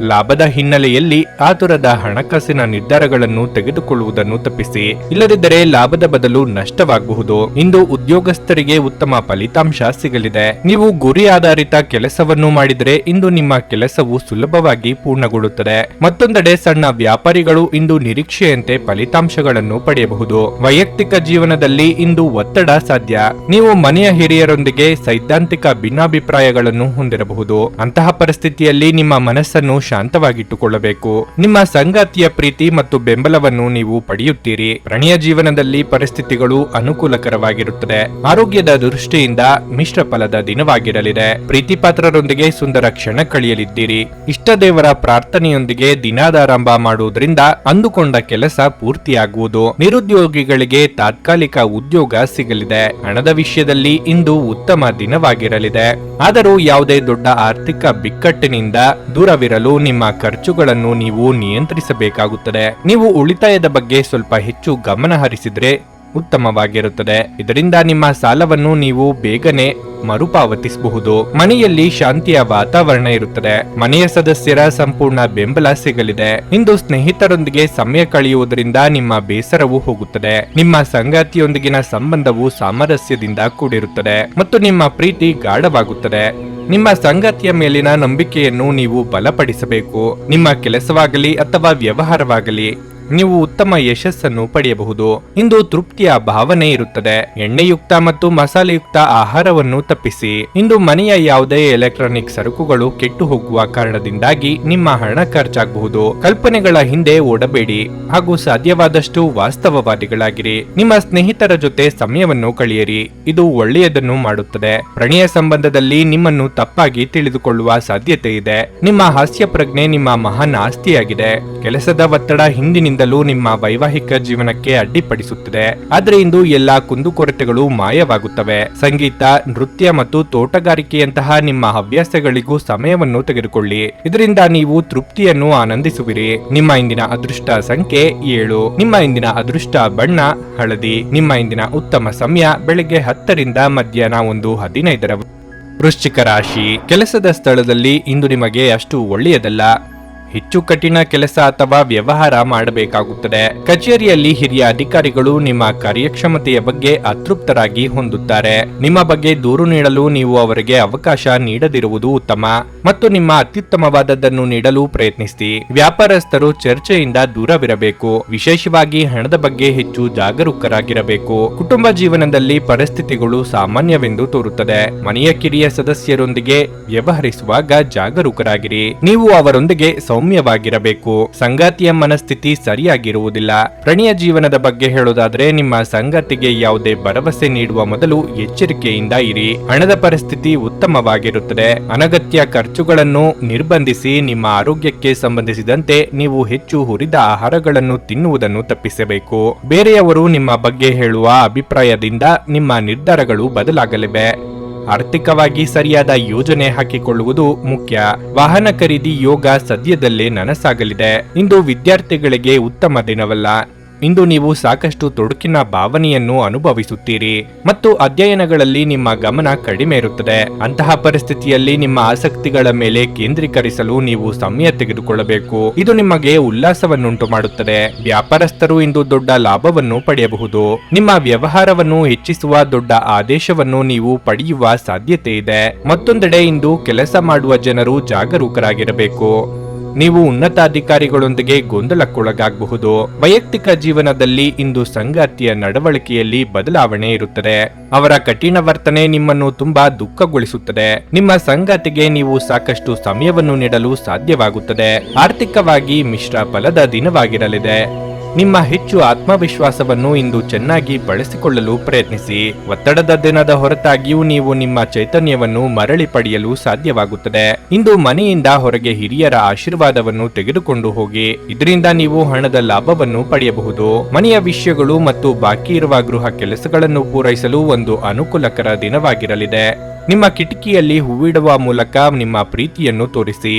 ಲಾಭದ ಹಿನ್ನೆಲೆಯಲ್ಲಿ ಆತುರದ ಹಣಕಾಸಿನ ನಿರ್ಧಾರಗಳನ್ನು ತೆಗೆದುಕೊಳ್ಳುವುದನ್ನು ತಪ್ಪಿಸಿ. ಇಲ್ಲದಿದ್ದರೆ ಲಾಭದ ಬದಲು ನಷ್ಟವಾಗಬಹುದು. ಇಂದು ಉದ್ಯೋಗಸ್ಥರಿಗೆ ಉತ್ತಮ ಫಲಿತಾಂಶ ಸಿಗಲಿದೆ. ನೀವು ಗುರಿ ಆಧಾರಿತ ಕೆಲಸವನ್ನು ಮಾಡಿದರೆ ಇಂದು ನಿಮ್ಮ ಕೆಲಸವು ಸುಲಭವಾಗಿ ಪೂರ್ಣಗೊಳ್ಳುತ್ತದೆ. ಮತ್ತೊಂದೆಡೆ ಸಣ್ಣ ವ್ಯಾಪಾರಿಗಳು ಇಂದು ನಿರೀಕ್ಷೆಯಂತೆ ಫಲಿತಾಂಶಗಳನ್ನು ಪಡೆಯಬಹುದು. ವೈಯಕ್ತಿಕ ಜೀವನದಲ್ಲಿ ಇಂದು ಒತ್ತಡ ಸಾಧ್ಯ. ನೀವು ಮನೆಯ ಹಿರಿಯರೊಂದಿಗೆ ಸೈದ್ಧಾಂತಿಕ ಭಿನ್ನಾಭಿಪ್ರಾಯಗಳನ್ನು ಹೊಂದಿರಬಹುದು. ಅಂತಹ ಪರಿಸ್ಥಿತಿಯಲ್ಲಿ ನಿಮ್ಮ ಮನಸ್ಸನ್ನು ಶಾಂತವಾಗಿಟ್ಟುಕೊಳ್ಳಬೇಕು. ನಿಮ್ಮ ಸಂಗಾತಿಯ ಪ್ರೀತಿ ಮತ್ತು ಬೆಂಬಲವನ್ನು ನೀವು ಪಡೆಯುತ್ತೀರಿ. ಪ್ರಣಯ ಜೀವನದಲ್ಲಿ ಪರಿಸ್ಥಿತಿಗಳು ಅನುಕೂಲಕರವಾಗಿರುತ್ತದೆ. ಆರೋಗ್ಯದ ದೃಷ್ಟಿಯಿಂದ ಮಿಶ್ರ ಫಲದ ದಿನವಾಗಿರಲಿದೆ. ಪ್ರೀತಿ ಪಾತ್ರರೊಂದಿಗೆ ಸುಂದರ ಕ್ಷಣ ಕಳೆಯಲಿದ್ದೀರಿ. ಇಷ್ಟ ದೇವರ ಪ್ರಾರ್ಥನೆಯೊಂದಿಗೆ ದಿನದಾರಂಭ ಮಾಡುವುದರಿಂದ ಅಂದುಕೊಂಡ ಕೆಲಸ ಪೂರ್ತಿಯಾಗುವುದು. ನಿರುದ್ಯೋಗಿಗಳಿಗೆ ತಾತ್ಕಾಲಿಕ ಉದ್ಯೋಗ ಸಿಗಲಿದೆ. ಹಣದ ವಿಷಯದಲ್ಲಿ ಇಂದು ಉತ್ತಮ ದಿನವಾಗಿರಲಿದೆ. ಆದರೂ ಯಾವುದೇ ದೊಡ್ಡ ಆರ್ಥಿಕ ಬಿಕ್ಕಟ್ಟಿನಿಂದ ದೂರವಿರಲು ನಿಮ್ಮ ಖರ್ಚುಗಳನ್ನು ನೀವು ನಿಯಂತ್ರಿಸಬೇಕಾಗುತ್ತದೆ. ನೀವು ಉಳಿತಾಯದ ಬಗ್ಗೆ ಸ್ವಲ್ಪ ಹೆಚ್ಚು ಗಮನ ಹರಿಸಿದ್ರೆ ಉತ್ತಮವಾಗಿರುತ್ತದೆ. ಇದರಿಂದ ನಿಮ್ಮ ಸಾಲವನ್ನು ನೀವು ಬೇಗನೆ ಮರುಪಾವತಿಸಬಹುದು. ಮನೆಯಲ್ಲಿ ಶಾಂತಿಯ ವಾತಾವರಣ ಇರುತ್ತದೆ. ಮನೆಯ ಸದಸ್ಯರ ಸಂಪೂರ್ಣ ಬೆಂಬಲ ಸಿಗಲಿದೆ. ಇಂದು ಸ್ನೇಹಿತರೊಂದಿಗೆ ಸಮಯ ಕಳೆಯುವುದರಿಂದ ನಿಮ್ಮ ಬೇಸರವು ಹೋಗುತ್ತದೆ. ನಿಮ್ಮ ಸಂಗಾತಿಯೊಂದಿಗಿನ ಸಂಬಂಧವು ಸಾಮರಸ್ಯದಿಂದ ಕೂಡಿರುತ್ತದೆ ಮತ್ತು ನಿಮ್ಮ ಪ್ರೀತಿ ಗಾಢವಾಗುತ್ತದೆ. ನಿಮ್ಮ ಸಂಗಾತಿಯ ಮೇಲಿನ ನಂಬಿಕೆಯನ್ನು ನೀವು ಬಲಪಡಿಸಬೇಕು. ನಿಮ್ಮ ಕೆಲಸವಾಗಲಿ ಅಥವಾ ವ್ಯವಹಾರವಾಗಲಿ ನೀವು ಉತ್ತಮ ಯಶಸ್ಸನ್ನು ಪಡೆಯಬಹುದು. ಇಂದು ತೃಪ್ತಿಯ ಭಾವನೆ ಇರುತ್ತದೆ. ಎಣ್ಣೆಯುಕ್ತ ಮತ್ತು ಮಸಾಲೆಯುಕ್ತ ಆಹಾರವನ್ನು ತಪ್ಪಿಸಿ. ಇಂದು ಮನೆಯ ಯಾವುದೇ ಎಲೆಕ್ಟ್ರಾನಿಕ್ ಸರಕುಗಳು ಕೆಟ್ಟು ಹೋಗುವ ಕಾರಣದಿಂದಾಗಿ ನಿಮ್ಮ ಹಣ ಖರ್ಚಾಗಬಹುದು. ಕಲ್ಪನೆಗಳ ಹಿಂದೆ ಓಡಬೇಡಿ ಹಾಗೂ ಸಾಧ್ಯವಾದಷ್ಟು ವಾಸ್ತವವಾದಿಗಳಾಗಿರಿ. ನಿಮ್ಮ ಸ್ನೇಹಿತರ ಜೊತೆ ಸಮಯವನ್ನು ಕಳೆಯಿರಿ. ಇದು ಒಳ್ಳೆಯದನ್ನು ಮಾಡುತ್ತದೆ. ಪ್ರಣಯ ಸಂಬಂಧದಲ್ಲಿ ನಿಮ್ಮನ್ನು ತಪ್ಪಾಗಿ ತಿಳಿದುಕೊಳ್ಳುವ ಸಾಧ್ಯತೆ ಇದೆ. ನಿಮ್ಮ ಹಾಸ್ಯ ಪ್ರಜ್ಞೆ ನಿಮ್ಮ ಮಹಾನ್ ಆಸ್ತಿಯಾಗಿದೆ. ಕೆಲಸದ ಒತ್ತಡ ಹಿಂದಿನಿಂದಲೂ ನಿಮ್ಮ ವೈವಾಹಿಕ ಜೀವನಕ್ಕೆ ಅಡ್ಡಿಪಡಿಸುತ್ತದೆ. ಆದ್ರೆ ಇಂದು ಎಲ್ಲಾ ಕುಂದುಕೊರತೆಗಳು ಮಾಯವಾಗುತ್ತವೆ. ಸಂಗೀತ, ನೃತ್ಯ ಮತ್ತು ತೋಟಗಾರಿಕೆಯಂತಹ ನಿಮ್ಮ ಹವ್ಯಾಸಗಳಿಗೂ ಸಮಯವನ್ನು ತೆಗೆದುಕೊಳ್ಳಿ. ಇದರಿಂದ ನೀವು ತೃಪ್ತಿಯನ್ನು ಆನಂದಿಸುವಿರಿ. ನಿಮ್ಮ ಇಂದಿನ ಅದೃಷ್ಟ ಸಂಖ್ಯೆ 7. ನಿಮ್ಮ ಇಂದಿನ ಅದೃಷ್ಟ ಬಣ್ಣ ಹಳದಿ. ನಿಮ್ಮ ಇಂದಿನ ಉತ್ತಮ ಸಮಯ ಬೆಳಗ್ಗೆ 10 ಮಧ್ಯಾಹ್ನ 1:15 ವೃಶ್ಚಿಕ ರಾಶಿ. ಕೆಲಸದ ಸ್ಥಳದಲ್ಲಿ ಇಂದು ನಿಮಗೆ ಅಷ್ಟು ಒಳ್ಳೆಯದಲ್ಲ. ಹೆಚ್ಚು ಕಠಿಣ ಕೆಲಸ ಅಥವಾ ವ್ಯವಹಾರ ಮಾಡಬೇಕಾಗುತ್ತದೆ. ಕಚೇರಿಯಲ್ಲಿ ಹಿರಿಯ ಅಧಿಕಾರಿಗಳು ನಿಮ್ಮ ಕಾರ್ಯಕ್ಷಮತೆಯ ಬಗ್ಗೆ ಅತೃಪ್ತರಾಗಿ ಹೊಂದುತ್ತಾರೆ. ನಿಮ್ಮ ಬಗ್ಗೆ ದೂರು ನೀಡಲು ನೀವು ಅವರಿಗೆ ಅವಕಾಶ ನೀಡದಿರುವುದು ಉತ್ತಮ ಮತ್ತು ನಿಮ್ಮ ಅತ್ಯುತ್ತಮವಾದದ್ದನ್ನು ನೀಡಲು ಪ್ರಯತ್ನಿಸಿ. ವ್ಯಾಪಾರಸ್ಥರು ಚರ್ಚೆಯಿಂದ ದೂರವಿರಬೇಕು, ವಿಶೇಷವಾಗಿ ಹಣದ ಬಗ್ಗೆ ಹೆಚ್ಚು ಜಾಗರೂಕರಾಗಿರಬೇಕು. ಕುಟುಂಬ ಜೀವನದಲ್ಲಿ ಪರಿಸ್ಥಿತಿಗಳು ಸಾಮಾನ್ಯವೆಂದು ತೋರುತ್ತದೆ. ಮನೆಯ ಕಿರಿಯ ಸದಸ್ಯರೊಂದಿಗೆ ವ್ಯವಹರಿಸುವಾಗ ಜಾಗರೂಕರಾಗಿರಿ. ನೀವು ಅವರೊಂದಿಗೆ ಸೌಮ್ಯವಾಗಿರಬೇಕು. ಸಂಗಾತಿಯ ಮನಸ್ಥಿತಿ ಸರಿಯಾಗಿರುವುದಿಲ್ಲ. ಪ್ರಣಯ ಜೀವನದ ಬಗ್ಗೆ ಹೇಳೋದಾದ್ರೆ, ನಿಮ್ಮ ಸಂಗಾತಿಗೆ ಯಾವುದೇ ಭರವಸೆ ನೀಡುವ ಮೊದಲು ಎಚ್ಚರಿಕೆಯಿಂದ ಇರಿ. ಹಣದ ಪರಿಸ್ಥಿತಿ ಉತ್ತಮವಾಗಿರುತ್ತದೆ. ಅನಗತ್ಯ ಖರ್ಚುಗಳನ್ನು ನಿರ್ಬಂಧಿಸಿ. ನಿಮ್ಮ ಆರೋಗ್ಯಕ್ಕೆ ಸಂಬಂಧಿಸಿದಂತೆ ನೀವು ಹೆಚ್ಚು ಹುರಿದ ಆಹಾರಗಳನ್ನು ತಿನ್ನುವುದನ್ನು ತಪ್ಪಿಸಬೇಕು. ಬೇರೆಯವರು ನಿಮ್ಮ ಬಗ್ಗೆ ಹೇಳುವ ಅಭಿಪ್ರಾಯದಿಂದ ನಿಮ್ಮ ನಿರ್ಧಾರಗಳು ಬದಲಾಗಲಿವೆ. ಆರ್ಥಿಕವಾಗಿ ಸರಿಯಾದ ಯೋಜನೆ ಹಾಕಿಕೊಳ್ಳುವುದು ಮುಖ್ಯ. ವಾಹನ ಖರೀದಿ ಯೋಗ ಸದ್ಯದಲ್ಲೇ ನನಸಾಗಲಿದೆ. ಇಂದು ವಿದ್ಯಾರ್ಥಿಗಳಿಗೆ ಉತ್ತಮ ದಿನವಲ್ಲ. ಇಂದು ನೀವು ಸಾಕಷ್ಟು ತೊಡಕಿನ ಭಾವನೆಯನ್ನು ಅನುಭವಿಸುತ್ತೀರಿ ಮತ್ತು ಅಧ್ಯಯನಗಳಲ್ಲಿ ನಿಮ್ಮ ಗಮನ ಕಡಿಮೆ ಇರುತ್ತದೆ. ಅಂತಹ ಪರಿಸ್ಥಿತಿಯಲ್ಲಿ ನಿಮ್ಮ ಆಸಕ್ತಿಗಳ ಮೇಲೆ ಕೇಂದ್ರೀಕರಿಸಲು ನೀವು ಸಮಯ ತೆಗೆದುಕೊಳ್ಳಬೇಕು. ಇದು ನಿಮಗೆ ಉಲ್ಲಾಸವನ್ನುಂಟು ಮಾಡುತ್ತದೆ. ವ್ಯಾಪಾರಸ್ಥರು ಇಂದು ದೊಡ್ಡ ಲಾಭವನ್ನು ಪಡೆಯಬಹುದು. ನಿಮ್ಮ ವ್ಯವಹಾರವನ್ನು ಹೆಚ್ಚಿಸುವ ದೊಡ್ಡ ಆದೇಶವನ್ನು ನೀವು ಪಡೆಯುವ ಸಾಧ್ಯತೆ ಇದೆ. ಮತ್ತೊಂದೆಡೆ ಇಂದು ಕೆಲಸ ಮಾಡುವ ಜನರು ಜಾಗರೂಕರಾಗಿರಬೇಕು. ನೀವು ಉನ್ನತಾಧಿಕಾರಿಗಳೊಂದಿಗೆ ಗೊಂದಲಕ್ಕೊಳಗಾಗಬಹುದು. ವೈಯಕ್ತಿಕ ಜೀವನದಲ್ಲಿ ಇಂದು ಸಂಗಾತಿಯ ನಡವಳಿಕೆಯಲ್ಲಿ ಬದಲಾವಣೆ ಇರುತ್ತದೆ. ಅವರ ಕಠಿಣ ವರ್ತನೆ ನಿಮ್ಮನ್ನು ತುಂಬಾ ದುಃಖಗೊಳಿಸುತ್ತದೆ. ನಿಮ್ಮ ಸಂಗಾತಿಗೆ ನೀವು ಸಾಕಷ್ಟು ಸಮಯವನ್ನು ನೀಡಲು ಸಾಧ್ಯವಾಗುತ್ತದೆ. ಆರ್ಥಿಕವಾಗಿ ಮಿಶ್ರ ಫಲದ ದಿನವಾಗಿರಲಿದೆ. ನಿಮ್ಮ ಹೆಚ್ಚು ಆತ್ಮವಿಶ್ವಾಸವನ್ನು ಇಂದು ಚೆನ್ನಾಗಿ ಬಳಸಿಕೊಳ್ಳಲು ಪ್ರಯತ್ನಿಸಿ. ಒತ್ತಡದ ದಿನದ ಹೊರತಾಗಿಯೂ ನೀವು ನಿಮ್ಮ ಚೈತನ್ಯವನ್ನು ಮರಳಿ ಪಡೆಯಲು ಸಾಧ್ಯವಾಗುತ್ತದೆ. ಇಂದು ಮನೆಯಿಂದ ಹೊರಗೆ ಹಿರಿಯರ ಆಶೀರ್ವಾದವನ್ನು ತೆಗೆದುಕೊಂಡು ಹೋಗಿ. ಇದರಿಂದ ನೀವು ಹಣದ ಲಾಭವನ್ನು ಪಡೆಯಬಹುದು. ಮನೆಯ ವಿಷಯಗಳು ಮತ್ತು ಬಾಕಿ ಇರುವ ಗೃಹ ಕೆಲಸಗಳನ್ನು ಪೂರೈಸಲು ಒಂದು ಅನುಕೂಲಕರ ದಿನವಾಗಿರಲಿದೆ. ನಿಮ್ಮ ಕಿಟಕಿಯಲ್ಲಿ ಹೂವಿಡುವ ಮೂಲಕ ನಿಮ್ಮ ಪ್ರೀತಿಯನ್ನು ತೋರಿಸಿ.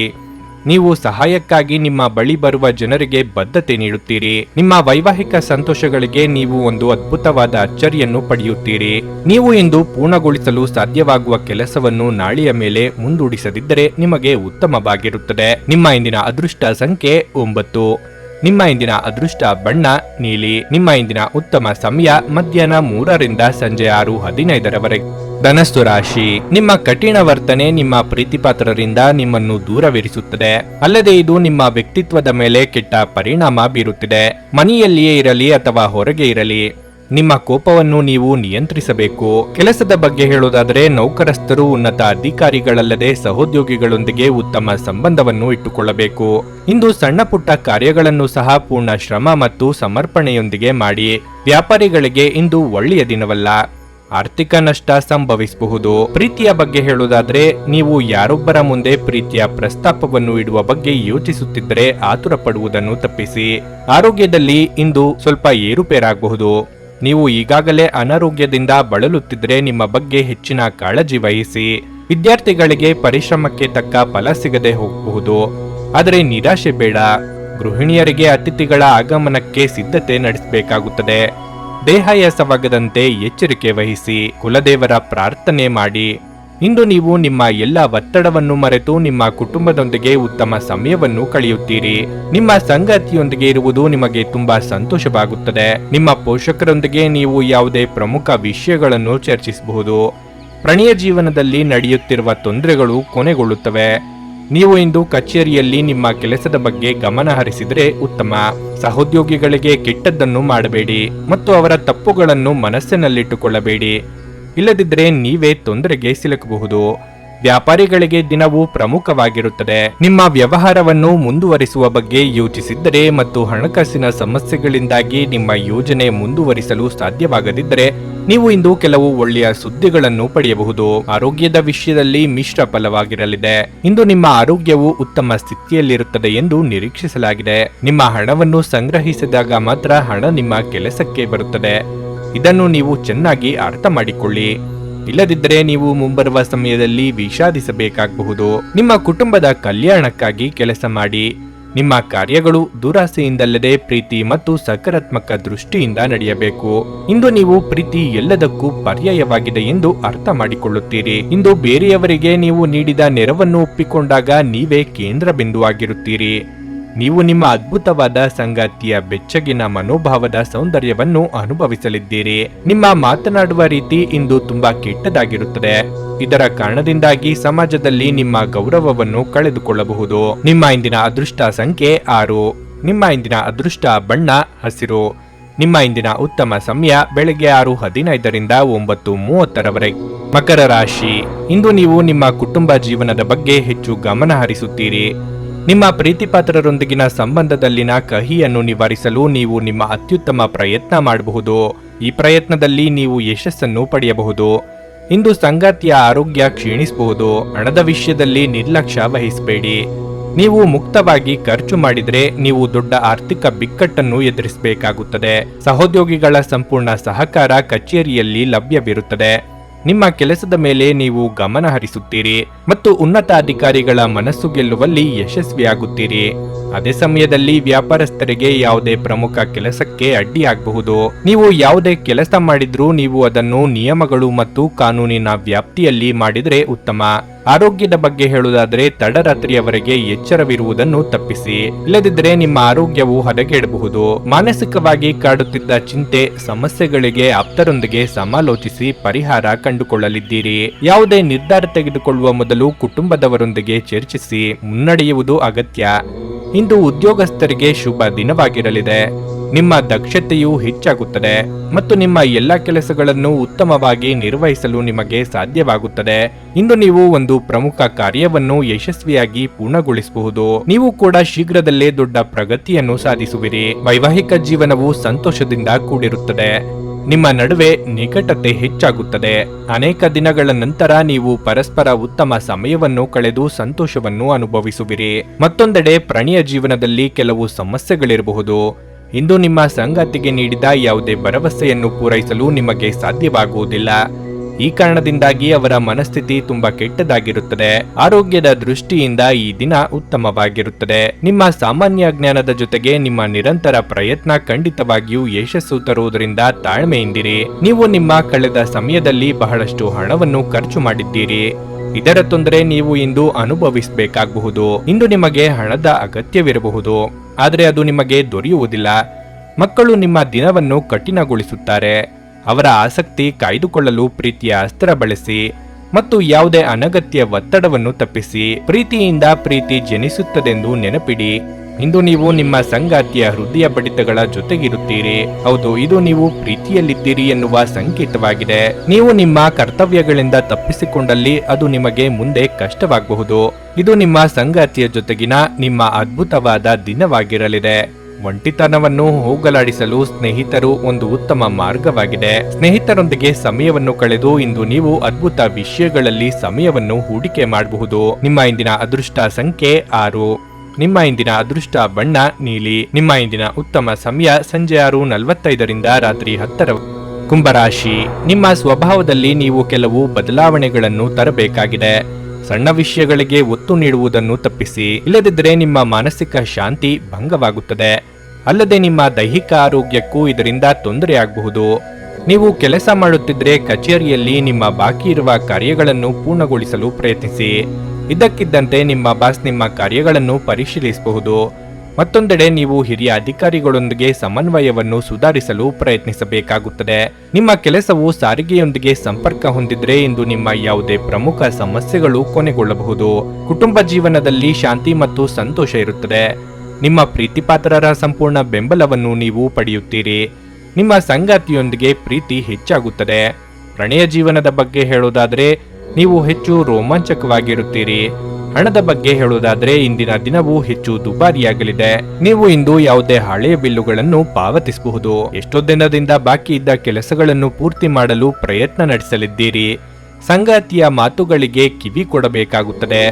ನೀವು ಸಹಾಯಕ್ಕಾಗಿ ನಿಮ್ಮ ಬಳಿ ಬರುವ ಜನರಿಗೆ ಬದ್ಧತೆ ನೀಡುತ್ತೀರಿ. ನಿಮ್ಮ ವೈವಾಹಿಕ ಸಂತೋಷಗಳಿಗೆ ನೀವು ಒಂದು ಅದ್ಭುತವಾದ ಅಚ್ಚರಿಯನ್ನು ಪಡೆಯುತ್ತೀರಿ. ನೀವು ಇಂದು ಪೂರ್ಣಗೊಳಿಸಲು ಸಾಧ್ಯವಾಗುವ ಕೆಲಸವನ್ನು ನಾಳೆಯ ಮೇಲೆ ಮುಂದೂಡಿಸದಿದ್ದರೆ ನಿಮಗೆ ಉತ್ತಮವಾಗಿರುತ್ತದೆ. ನಿಮ್ಮ ಇಂದಿನ ಅದೃಷ್ಟ ಸಂಖ್ಯೆ 9. ನಿಮ್ಮ ಇಂದಿನ ಅದೃಷ್ಟ ಬಣ್ಣ ನೀಲಿ. ನಿಮ್ಮ ಇಂದಿನ ಉತ್ತಮ ಸಮಯ ಮಧ್ಯಾಹ್ನ 3ರಿಂದ ಸಂಜೆ 6:15ರವರೆಗೆ. ಧನಸ್ಸು ರಾಶಿ. ನಿಮ್ಮ ಕಠಿಣ ವರ್ತನೆ ನಿಮ್ಮ ಪ್ರೀತಿಪಾತ್ರರಿಂದ ನಿಮ್ಮನ್ನು ದೂರವಿರಿಸುತ್ತದೆ. ಅಲ್ಲದೆ ಇದು ನಿಮ್ಮ ವ್ಯಕ್ತಿತ್ವದ ಮೇಲೆ ಕೆಟ್ಟ ಪರಿಣಾಮ ಬೀರುತ್ತಿದೆ. ಮನೆಯಲ್ಲಿಯೇ ಇರಲಿ ಅಥವಾ ಹೊರಗೆ ಇರಲಿ, ನಿಮ್ಮ ಕೋಪವನ್ನು ನೀವು ನಿಯಂತ್ರಿಸಬೇಕು. ಕೆಲಸದ ಬಗ್ಗೆ ಹೇಳೋದಾದರೆ, ನೌಕರಸ್ಥರು ಉನ್ನತ ಅಧಿಕಾರಿಗಳಲ್ಲದೆ ಸಹೋದ್ಯೋಗಿಗಳೊಂದಿಗೆ ಉತ್ತಮ ಸಂಬಂಧವನ್ನು ಇಟ್ಟುಕೊಳ್ಳಬೇಕು. ಇಂದು ಸಣ್ಣ ಪುಟ್ಟ ಕಾರ್ಯಗಳನ್ನು ಸಹ ಪೂರ್ಣ ಶ್ರಮ ಮತ್ತು ಸಮರ್ಪಣೆಯೊಂದಿಗೆ ಮಾಡಿ. ವ್ಯಾಪಾರಿಗಳಿಗೆ ಇಂದು ಒಳ್ಳೆಯ ದಿನವಲ್ಲ. ಆರ್ಥಿಕ ನಷ್ಟ ಸಂಭವಿಸಬಹುದು. ಪ್ರೀತಿಯ ಬಗ್ಗೆ ಹೇಳುವುದಾದ್ರೆ, ನೀವು ಯಾರೊಬ್ಬರ ಮುಂದೆ ಪ್ರೀತಿಯ ಪ್ರಸ್ತಾಪವನ್ನು ಇಡುವ ಬಗ್ಗೆ ಯೋಚಿಸುತ್ತಿದ್ದರೆ ಆತುರ ಪಡುವುದನ್ನು ತಪ್ಪಿಸಿ. ಆರೋಗ್ಯದಲ್ಲಿ ಇಂದು ಸ್ವಲ್ಪ ಏರುಪೇರಾಗಬಹುದು. ನೀವು ಈಗಾಗಲೇ ಅನಾರೋಗ್ಯದಿಂದ ಬಳಲುತ್ತಿದ್ದರೆ ನಿಮ್ಮ ಬಗ್ಗೆ ಹೆಚ್ಚಿನ ಕಾಳಜಿ ವಹಿಸಿ. ವಿದ್ಯಾರ್ಥಿಗಳಿಗೆ ಪರಿಶ್ರಮಕ್ಕೆ ತಕ್ಕ ಫಲ ಸಿಗದೆ ಹೋಗಬಹುದು, ಆದರೆ ನಿರಾಶೆ ಬೇಡ. ಗೃಹಿಣಿಯರಿಗೆ ಅತಿಥಿಗಳ ಆಗಮನಕ್ಕೆ ಸಿದ್ಧತೆ ನಡೆಸಬೇಕಾಗುತ್ತದೆ. ದೇಹಾಯಾಸವಾಗದಂತೆ ಎಚ್ಚರಿಕೆ ವಹಿಸಿ. ಕುಲದೇವರ ಪ್ರಾರ್ಥನೆ ಮಾಡಿ. ಇಂದು ನೀವು ನಿಮ್ಮ ಎಲ್ಲ ಒತ್ತಡವನ್ನು ಮರೆತು ನಿಮ್ಮ ಕುಟುಂಬದೊಂದಿಗೆ ಉತ್ತಮ ಸಮಯವನ್ನು ಕಳೆಯುತ್ತೀರಿ. ನಿಮ್ಮ ಸಂಗಾತಿಯೊಂದಿಗೆ ಇರುವುದು ನಿಮಗೆ ತುಂಬಾ ಸಂತೋಷವಾಗುತ್ತದೆ. ನಿಮ್ಮ ಪೋಷಕರೊಂದಿಗೆ ನೀವು ಯಾವುದೇ ಪ್ರಮುಖ ವಿಷಯಗಳನ್ನು ಚರ್ಚಿಸಬಹುದು. ಪ್ರಣಯ ಜೀವನದಲ್ಲಿ ನಡೆಯುತ್ತಿರುವ ತೊಂದರೆಗಳು ಕೊನೆಗೊಳ್ಳುತ್ತವೆ. ನೀವು ಇಂದು ಕಚೇರಿಯಲ್ಲಿ ನಿಮ್ಮ ಕೆಲಸದ ಬಗ್ಗೆ ಗಮನ ಹರಿಸಿದರೆ ಉತ್ತಮ. ಸಹೋದ್ಯೋಗಿಗಳಿಗೆ ಕೆಟ್ಟದ್ದನ್ನು ಮಾಡಬೇಡಿ ಮತ್ತು ಅವರ ತಪ್ಪುಗಳನ್ನು ಮನಸ್ಸಿನಲ್ಲಿಟ್ಟುಕೊಳ್ಳಬೇಡಿ. ಇಲ್ಲದಿದ್ದರೆ ನೀವೇ ತೊಂದರೆಗೆ ಸಿಲುಕಬಹುದು. ವ್ಯಾಪಾರಿಗಳಿಗೆ ದಿನವೂ ಪ್ರಮುಖವಾಗಿರುತ್ತದೆ. ನಿಮ್ಮ ವ್ಯವಹಾರವನ್ನು ಮುಂದುವರಿಸುವ ಬಗ್ಗೆ ಯೋಚಿಸಿದ್ದರೆ ಮತ್ತು ಹಣಕಾಸಿನ ಸಮಸ್ಯೆಗಳಿಂದಾಗಿ ನಿಮ್ಮ ಯೋಜನೆ ಮುಂದುವರಿಸಲು ಸಾಧ್ಯವಾಗದಿದ್ದರೆ ನೀವು ಇಂದು ಕೆಲವು ಒಳ್ಳೆಯ ಸುದ್ದಿಗಳನ್ನು ಪಡೆಯಬಹುದು. ಆರೋಗ್ಯದ ವಿಷಯದಲ್ಲಿ ಮಿಶ್ರ ಫಲವಾಗಿರಲಿದೆ. ಇಂದು ನಿಮ್ಮ ಆರೋಗ್ಯವು ಉತ್ತಮ ಸ್ಥಿತಿಯಲ್ಲಿರುತ್ತದೆ ಎಂದು ನಿರೀಕ್ಷಿಸಲಾಗಿದೆ. ನಿಮ್ಮ ಹಣವನ್ನು ಸಂಗ್ರಹಿಸಿದಾಗ ಮಾತ್ರ ಹಣ ನಿಮ್ಮ ಕೆಲಸಕ್ಕೆ ಬರುತ್ತದೆ. ಇದನ್ನು ನೀವು ಚೆನ್ನಾಗಿ ಅರ್ಥ ಮಾಡಿಕೊಳ್ಳಿ. ಇಲ್ಲದಿದ್ದರೆ ನೀವು ಮುಂಬರುವ ಸಮಯದಲ್ಲಿ ವಿಷಾದಿಸಬೇಕಾಗಬಹುದು. ನಿಮ್ಮ ಕುಟುಂಬದ ಕಲ್ಯಾಣಕ್ಕಾಗಿ ಕೆಲಸ ಮಾಡಿ. ನಿಮ್ಮ ಕಾರ್ಯಗಳು ದುರಾಸೆಯಿಂದಲ್ಲದೆ ಪ್ರೀತಿ ಮತ್ತು ಸಕಾರಾತ್ಮಕ ದೃಷ್ಟಿಯಿಂದ ನಡೆಯಬೇಕು. ಇಂದು ನೀವು ಪ್ರೀತಿ ಎಲ್ಲದಕ್ಕೂ ಪರ್ಯಾಯವಾಗಿದೆ ಎಂದು ಅರ್ಥ ಮಾಡಿಕೊಳ್ಳುತ್ತೀರಿ. ಇಂದು ಬೇರೆಯವರಿಗೆ ನೀವು ನೀಡಿದ ನೆರವನ್ನು ಒಪ್ಪಿಕೊಂಡಾಗ ನೀವೇ ಕೇಂದ್ರ ಬಿಂದುವಾಗಿರುತ್ತೀರಿ. ನೀವು ನಿಮ್ಮ ಅದ್ಭುತವಾದ ಸಂಗಾತಿಯ ಬೆಚ್ಚಗಿನ ಮನೋಭಾವದ ಸೌಂದರ್ಯವನ್ನು ಅನುಭವಿಸಲಿದ್ದೀರಿ. ನಿಮ್ಮ ಮಾತನಾಡುವ ರೀತಿ ಇಂದು ತುಂಬಾ ಕೆಟ್ಟದಾಗಿರುತ್ತದೆ. ಇದರ ಕಾರಣದಿಂದಾಗಿ ಸಮಾಜದಲ್ಲಿ ನಿಮ್ಮ ಗೌರವವನ್ನು ಕಳೆದುಕೊಳ್ಳಬಹುದು. ನಿಮ್ಮ ಇಂದಿನ ಅದೃಷ್ಟ ಸಂಖ್ಯೆ 6. ನಿಮ್ಮ ಇಂದಿನ ಅದೃಷ್ಟ ಬಣ್ಣ ಹಸಿರು. ನಿಮ್ಮ ಇಂದಿನ ಉತ್ತಮ ಸಮಯ ಬೆಳಗ್ಗೆ 6:15ರಿಂದ 9:30ರವರೆಗೆ. ಮಕರ ರಾಶಿ. ಇಂದು ನೀವು ನಿಮ್ಮ ಕುಟುಂಬ ಜೀವನದ ಬಗ್ಗೆ ಹೆಚ್ಚು ಗಮನ ಹರಿಸುತ್ತೀರಿ. ನಿಮ್ಮ ಪ್ರೀತಿಪಾತ್ರರೊಂದಿಗಿನ ಸಂಬಂಧದಲ್ಲಿನ ಕಹಿಯನ್ನು ನಿವಾರಿಸಲು ನೀವು ನಿಮ್ಮ ಅತ್ಯುತ್ತಮ ಪ್ರಯತ್ನ ಮಾಡಬಹುದು. ಈ ಪ್ರಯತ್ನದಲ್ಲಿ ನೀವು ಯಶಸ್ಸನ್ನು ಪಡೆಯಬಹುದು. ಇಂದು ಸಂಗಾತಿಯ ಆರೋಗ್ಯ ಕ್ಷೀಣಿಸಬಹುದು. ಹಣದ ವಿಷಯದಲ್ಲಿ ನಿರ್ಲಕ್ಷ್ಯ ವಹಿಸಬೇಡಿ. ನೀವು ಮುಕ್ತವಾಗಿ ಖರ್ಚು ಮಾಡಿದರೆ ನೀವು ದೊಡ್ಡ ಆರ್ಥಿಕ ಬಿಕ್ಕಟ್ಟನ್ನು ಎದುರಿಸಬೇಕಾಗುತ್ತದೆ. ಸಹೋದ್ಯೋಗಿಗಳ ಸಂಪೂರ್ಣ ಸಹಕಾರ ಕಚೇರಿಯಲ್ಲಿ ಲಭ್ಯವಿರುತ್ತದೆ. ನಿಮ್ಮ ಕೆಲಸದ ಮೇಲೆ ನೀವು ಗಮನ ಹರಿಸುತ್ತೀರಿ ಮತ್ತು ಉನ್ನತ ಅಧಿಕಾರಿಗಳ ಮನಸ್ಸು ಗೆಲ್ಲುವಲ್ಲಿ ಯಶಸ್ವಿಯಾಗುತ್ತೀರಿ. ಅದೇ ಸಮಯದಲ್ಲಿ ವ್ಯಾಪಾರಸ್ಥರಿಗೆ ಯಾವುದೇ ಪ್ರಮುಖ ಕೆಲಸಕ್ಕೆ ಅಡ್ಡಿಯಾಗಬಹುದು. ನೀವು ಯಾವುದೇ ಕೆಲಸ ಮಾಡಿದ್ರೂ ನೀವು ಅದನ್ನು ನಿಯಮಗಳು ಮತ್ತು ಕಾನೂನಿನ ವ್ಯಾಪ್ತಿಯಲ್ಲಿ ಮಾಡಿದರೆ ಉತ್ತಮ. ಆರೋಗ್ಯದ ಬಗ್ಗೆ ಹೇಳುವುದಾದರೆ ತಡರಾತ್ರಿಯವರೆಗೆ ಎಚ್ಚರವಿರುವುದನ್ನು ತಪ್ಪಿಸಿ. ಇಲ್ಲದಿದ್ದರೆ ನಿಮ್ಮ ಆರೋಗ್ಯವು ಹದಗೆಡಬಹುದು. ಮಾನಸಿಕವಾಗಿ ಕಾಡುತ್ತಿದ್ದ ಚಿಂತೆ ಸಮಸ್ಯೆಗಳಿಗೆ ಆಪ್ತರೊಂದಿಗೆ ಸಮಾಲೋಚಿಸಿ ಪರಿಹಾರ ಕಂಡುಕೊಳ್ಳಲಿದ್ದೀರಿ. ಯಾವುದೇ ನಿರ್ಧಾರ ತೆಗೆದುಕೊಳ್ಳುವ ಮೊದಲು ಕುಟುಂಬದವರೊಂದಿಗೆ ಚರ್ಚಿಸಿ ಮುನ್ನಡೆಯುವುದು ಅಗತ್ಯ. ಇಂದು ಉದ್ಯೋಗಸ್ಥರಿಗೆ ಶುಭ ದಿನವಾಗಿರಲಿದೆ. ನಿಮ್ಮ ದಕ್ಷತೆಯು ಹೆಚ್ಚಾಗುತ್ತದೆ ಮತ್ತು ನಿಮ್ಮ ಎಲ್ಲ ಕೆಲಸಗಳನ್ನು ಉತ್ತಮವಾಗಿ ನಿರ್ವಹಿಸಲು ನಿಮಗೆ ಸಾಧ್ಯವಾಗುತ್ತದೆ. ಇಂದು ನೀವು ಒಂದು ಪ್ರಮುಖ ಕಾರ್ಯವನ್ನು ಯಶಸ್ವಿಯಾಗಿ ಪೂರ್ಣಗೊಳಿಸಬಹುದು. ನೀವು ಕೂಡ ಶೀಘ್ರದಲ್ಲೇ ದೊಡ್ಡ ಪ್ರಗತಿಯನ್ನು ಸಾಧಿಸುವಿರಿ. ವೈವಾಹಿಕ ಜೀವನವು ಸಂತೋಷದಿಂದ ಕೂಡಿರುತ್ತದೆ. ನಿಮ್ಮ ನಡುವೆ ನಿಕಟತೆ ಹೆಚ್ಚಾಗುತ್ತದೆ. ಅನೇಕ ದಿನಗಳ ನಂತರ ನೀವು ಪರಸ್ಪರ ಉತ್ತಮ ಸಮಯವನ್ನು ಕಳೆದು ಸಂತೋಷವನ್ನು ಅನುಭವಿಸುವಿರಿ. ಮತ್ತೊಂದೆಡೆ ಪ್ರಣಯ ಜೀವನದಲ್ಲಿ ಕೆಲವು ಸಮಸ್ಯೆಗಳಿರಬಹುದು. ಇಂದು ನಿಮ್ಮ ಸಂಗಾತಿಗೆ ನೀಡಿದ ಯಾವುದೇ ಭರವಸೆಯನ್ನು ಪೂರೈಸಲು ನಿಮಗೆ ಸಾಧ್ಯವಾಗುವುದಿಲ್ಲ. ಈ ಕಾರಣದಿಂದಾಗಿ ಅವರ ಮನಸ್ಥಿತಿ ತುಂಬಾ ಕೆಟ್ಟದಾಗಿರುತ್ತದೆ. ಆರೋಗ್ಯದ ದೃಷ್ಟಿಯಿಂದ ಈ ದಿನ ಉತ್ತಮವಾಗಿರುತ್ತದೆ. ನಿಮ್ಮ ಸಾಮಾನ್ಯ ಜ್ಞಾನದ ಜೊತೆಗೆ ನಿಮ್ಮ ನಿರಂತರ ಪ್ರಯತ್ನ ಖಂಡಿತವಾಗಿಯೂ ಯಶಸ್ಸು ತರುವುದರಿಂದ ತಾಳ್ಮೆಯಿಂದಿರಿ. ನೀವು ನಿಮ್ಮ ಕಳೆದ ಸಮಯದಲ್ಲಿ ಬಹಳಷ್ಟು ಹಣವನ್ನು ಖರ್ಚು ಮಾಡಿದ್ದೀರಿ. ಇದರ ತೊಂದರೆ ನೀವು ಇಂದು ಅನುಭವಿಸಬೇಕಾಗಬಹುದು. ಇಂದು ನಿಮಗೆ ಹಣದ ಅಗತ್ಯವಿರಬಹುದು, ಆದರೆ ಅದು ನಿಮಗೆ ದೊರೆಯುವುದಿಲ್ಲ. ಮಕ್ಕಳು ನಿಮ್ಮ ದಿನವನ್ನು ಕಠಿಣಗೊಳಿಸುತ್ತಾರೆ. ಅವರ ಆಸಕ್ತಿ ಕಾಯ್ದುಕೊಳ್ಳಲು ಪ್ರೀತಿಯ ಅಸ್ತ್ರ ಬಳಸಿ ಮತ್ತು ಯಾವುದೇ ಅನಗತ್ಯ ಒತ್ತಡವನ್ನು ತಪ್ಪಿಸಿ. ಪ್ರೀತಿಯಿಂದ ಪ್ರೀತಿ ಜನಿಸುತ್ತದೆಂದು ನೆನಪಿಡಿ. ಇಂದು ನೀವು ನಿಮ್ಮ ಸಂಗಾತಿಯ ಹೃದಯ ಬಡಿತಗಳ ಜೊತೆಗಿರುತ್ತೀರಿ. ಹೌದು, ಇದು ನೀವು ಪ್ರೀತಿಯಲ್ಲಿದ್ದೀರಿ ಎನ್ನುವ ಸಂಕೇತವಾಗಿದೆ. ನೀವು ನಿಮ್ಮ ಕರ್ತವ್ಯಗಳಿಂದ ತಪ್ಪಿಸಿಕೊಂಡಲ್ಲಿ ಅದು ನಿಮಗೆ ಮುಂದೆ ಕಷ್ಟವಾಗಬಹುದು. ಇದು ನಿಮ್ಮ ಸಂಗಾತಿಯ ಜೊತೆಗಿನ ನಿಮ್ಮ ಅದ್ಭುತವಾದ ದಿನವಾಗಿರಲಿದೆ. ಒಂಟಿತನವನ್ನು ಹೋಗಲಾಡಿಸಲು ಸ್ನೇಹಿತರು ಒಂದು ಉತ್ತಮ ಮಾರ್ಗವಾಗಿದೆ. ಸ್ನೇಹಿತರೊಂದಿಗೆ ಸಮಯವನ್ನು ಕಳೆದು ಇಂದು ನೀವು ಅದ್ಭುತ ವಿಷಯಗಳಲ್ಲಿ ಸಮಯವನ್ನು ಹೂಡಿಕೆ ಮಾಡಬಹುದು. ನಿಮ್ಮ ಇಂದಿನ ಅದೃಷ್ಟ ಸಂಖ್ಯೆ 6. ನಿಮ್ಮ ಇಂದಿನ ಅದೃಷ್ಟ ಬಣ್ಣ ನೀಲಿ. ನಿಮ್ಮ ಇಂದಿನ ಉತ್ತಮ ಸಮಯ ಸಂಜೆ 6:45ರಿಂದ ರಾತ್ರಿ 10. ಕುಂಭರಾಶಿ. ನಿಮ್ಮ ಸ್ವಭಾವದಲ್ಲಿ ನೀವು ಕೆಲವು ಬದಲಾವಣೆಗಳನ್ನು ತರಬೇಕಾಗಿದೆ. ಸಣ್ಣ ವಿಷಯಗಳಿಗೆ ಒತ್ತು ನೀಡುವುದನ್ನು ತಪ್ಪಿಸಿ. ಇಲ್ಲದಿದ್ದರೆ ನಿಮ್ಮ ಮಾನಸಿಕ ಶಾಂತಿ ಭಂಗವಾಗುತ್ತದೆ. ಅಲ್ಲದೆ ನಿಮ್ಮ ದೈಹಿಕ ಆರೋಗ್ಯಕ್ಕೂ ಇದರಿಂದ ತೊಂದರೆಯಾಗಬಹುದು. ನೀವು ಕೆಲಸ ಮಾಡುತ್ತಿದ್ದರೆ ಕಚೇರಿಯಲ್ಲಿ ನಿಮ್ಮ ಬಾಕಿ ಇರುವ ಕಾರ್ಯಗಳನ್ನು ಪೂರ್ಣಗೊಳಿಸಲು ಪ್ರಯತ್ನಿಸಿ. ಇದ್ದಕ್ಕಿದ್ದಂತೆ ನಿಮ್ಮ ಬಾಸ್ ನಿಮ್ಮ ಕಾರ್ಯಗಳನ್ನು ಪರಿಶೀಲಿಸಬಹುದು. ಮತ್ತೊಂದೆಡೆ ನೀವು ಹಿರಿಯ ಅಧಿಕಾರಿಗಳೊಂದಿಗೆ ಸಮನ್ವಯವನ್ನು ಸುಧಾರಿಸಲು ಪ್ರಯತ್ನಿಸಬೇಕಾಗುತ್ತದೆ. ನಿಮ್ಮ ಕೆಲಸವು ಸಾರಿಗೆಯೊಂದಿಗೆ ಸಂಪರ್ಕ ಹೊಂದಿದ್ರೆ ಇಂದು ನಿಮ್ಮ ಯಾವುದೇ ಪ್ರಮುಖ ಸಮಸ್ಯೆಗಳು ಕೊನೆಗೊಳ್ಳಬಹುದು. ಕುಟುಂಬ ಜೀವನದಲ್ಲಿ ಶಾಂತಿ ಮತ್ತು ಸಂತೋಷ ಇರುತ್ತದೆ. ನಿಮ್ಮ ಪ್ರೀತಿಪಾತ್ರರ ಸಂಪೂರ್ಣ ಬೆಂಬಲವನ್ನು ನೀವು ಪಡೆಯುತ್ತೀರಿ. ನಿಮ್ಮ ಸಂಗಾತಿಯೊಂದಿಗೆ ಪ್ರೀತಿ ಹೆಚ್ಚಾಗುತ್ತದೆ. ಪ್ರಣಯ ಜೀವನದ ಬಗ್ಗೆ ಹೇಳೋದಾದರೆ ನೀವು ಹೆಚ್ಚು ರೋಮಾಂಚಕವಾಗಿರುತ್ತೀರಿ. ಹಣದ ಬಗ್ಗೆ ಹೇಳುವುದಾದ್ರೆ ಇಂದಿನ ದಿನವೂ ಹೆಚ್ಚು ದುಬಾರಿಯಾಗಲಿದೆ. ನೀವು ಇಂದು ಯಾವುದೇ ಹಳೆಯ ಬಿಲ್ಲುಗಳನ್ನು ಪಾವತಿಸಬಹುದು. ಎಷ್ಟೋ ದಿನದಿಂದ ಬಾಕಿ ಇದ್ದ ಕೆಲಸಗಳನ್ನು ಪೂರ್ತಿ ಮಾಡಲು ಪ್ರಯತ್ನ ನಡೆಸಲಿದ್ದೀರಿ. ಸಂಗಾತಿಯ ಮಾತುಗಳಿಗೆ ಕಿವಿ ಕೊಡಬೇಕಾಗುತ್ತದೆ.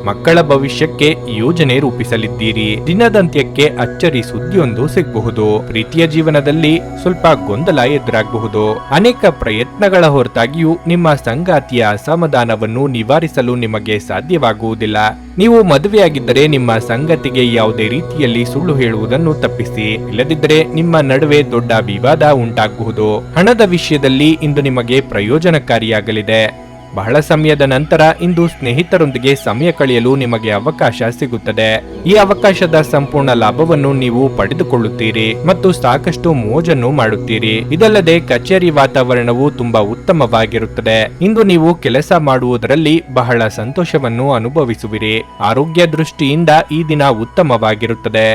ಮಕ್ಕಳ ಭವಿಷ್ಯಕ್ಕೆ ಯೋಜನೆ ರೂಪಿಸಲಿದ್ದೀರಿ. ದಿನದಂತ್ಯಕ್ಕೆ ಅಚ್ಚರಿ ಸುದ್ದಿಯೊಂದು ಸಿಗಬಹುದು. ಪ್ರೀತಿಯ ಜೀವನದಲ್ಲಿ ಸ್ವಲ್ಪ ಗೊಂದಲ ಎದುರಾಗಬಹುದು. ಅನೇಕ ಪ್ರಯತ್ನಗಳ ಹೊರತಾಗಿಯೂ ನಿಮ್ಮ ಸಂಗಾತಿಯ ಅಸಮಾಧಾನವನ್ನು ನಿವಾರಿಸಲು ನಿಮಗೆ ಸಾಧ್ಯವಾಗುವುದಿಲ್ಲ. ನೀವು ಮದುವೆಯಾಗಿದ್ದರೆ ನಿಮ್ಮ ಸಂಗತಿಗೆ ಯಾವುದೇ ರೀತಿಯಲ್ಲಿ ಸುಳ್ಳು ಹೇಳುವುದನ್ನು ತಪ್ಪಿಸಿ. ಇಲ್ಲದಿದ್ದರೆ ನಿಮ್ಮ ನಡುವೆ ದೊಡ್ಡ ವಿವಾದ ಉಂಟಾಗಬಹುದು. ಹಣದ ವಿಷಯದಲ್ಲಿ ಇಂದು ನಿಮಗೆ ಪ್ರಯೋಜನಕಾರಿಯಾಗಲಿದೆ. ಬಹಳ ಸಮಯದ ನಂತರ ಇಂದು ಸ್ನೇಹಿತರೊಂದಿಗೆ ಸಮಯ ಕಳೆಯಲು ನಿಮಗೆ ಅವಕಾಶ ಸಿಗುತ್ತದೆ. ಈ ಅವಕಾಶದ ಸಂಪೂರ್ಣ ಲಾಭವನ್ನು ನೀವು ಪಡೆದುಕೊಳ್ಳುತ್ತೀರಿ ಮತ್ತು ಸಾಕಷ್ಟು ಮೋಜನ್ನು ಮಾಡುತ್ತೀರಿ. ಇದಲ್ಲದೆ ಕಚೇರಿ ವಾತಾವರಣವು ತುಂಬಾ ಉತ್ತಮವಾಗಿರುತ್ತದೆ. ಇಂದು ನೀವು ಕೆಲಸ ಮಾಡುವುದರಲ್ಲಿ ಬಹಳ ಸಂತೋಷವನ್ನು ಅನುಭವಿಸುವಿರಿ. ಆರೋಗ್ಯ ದೃಷ್ಟಿಯಿಂದ ಈ ದಿನ ಉತ್ತಮವಾಗಿರುತ್ತದೆ.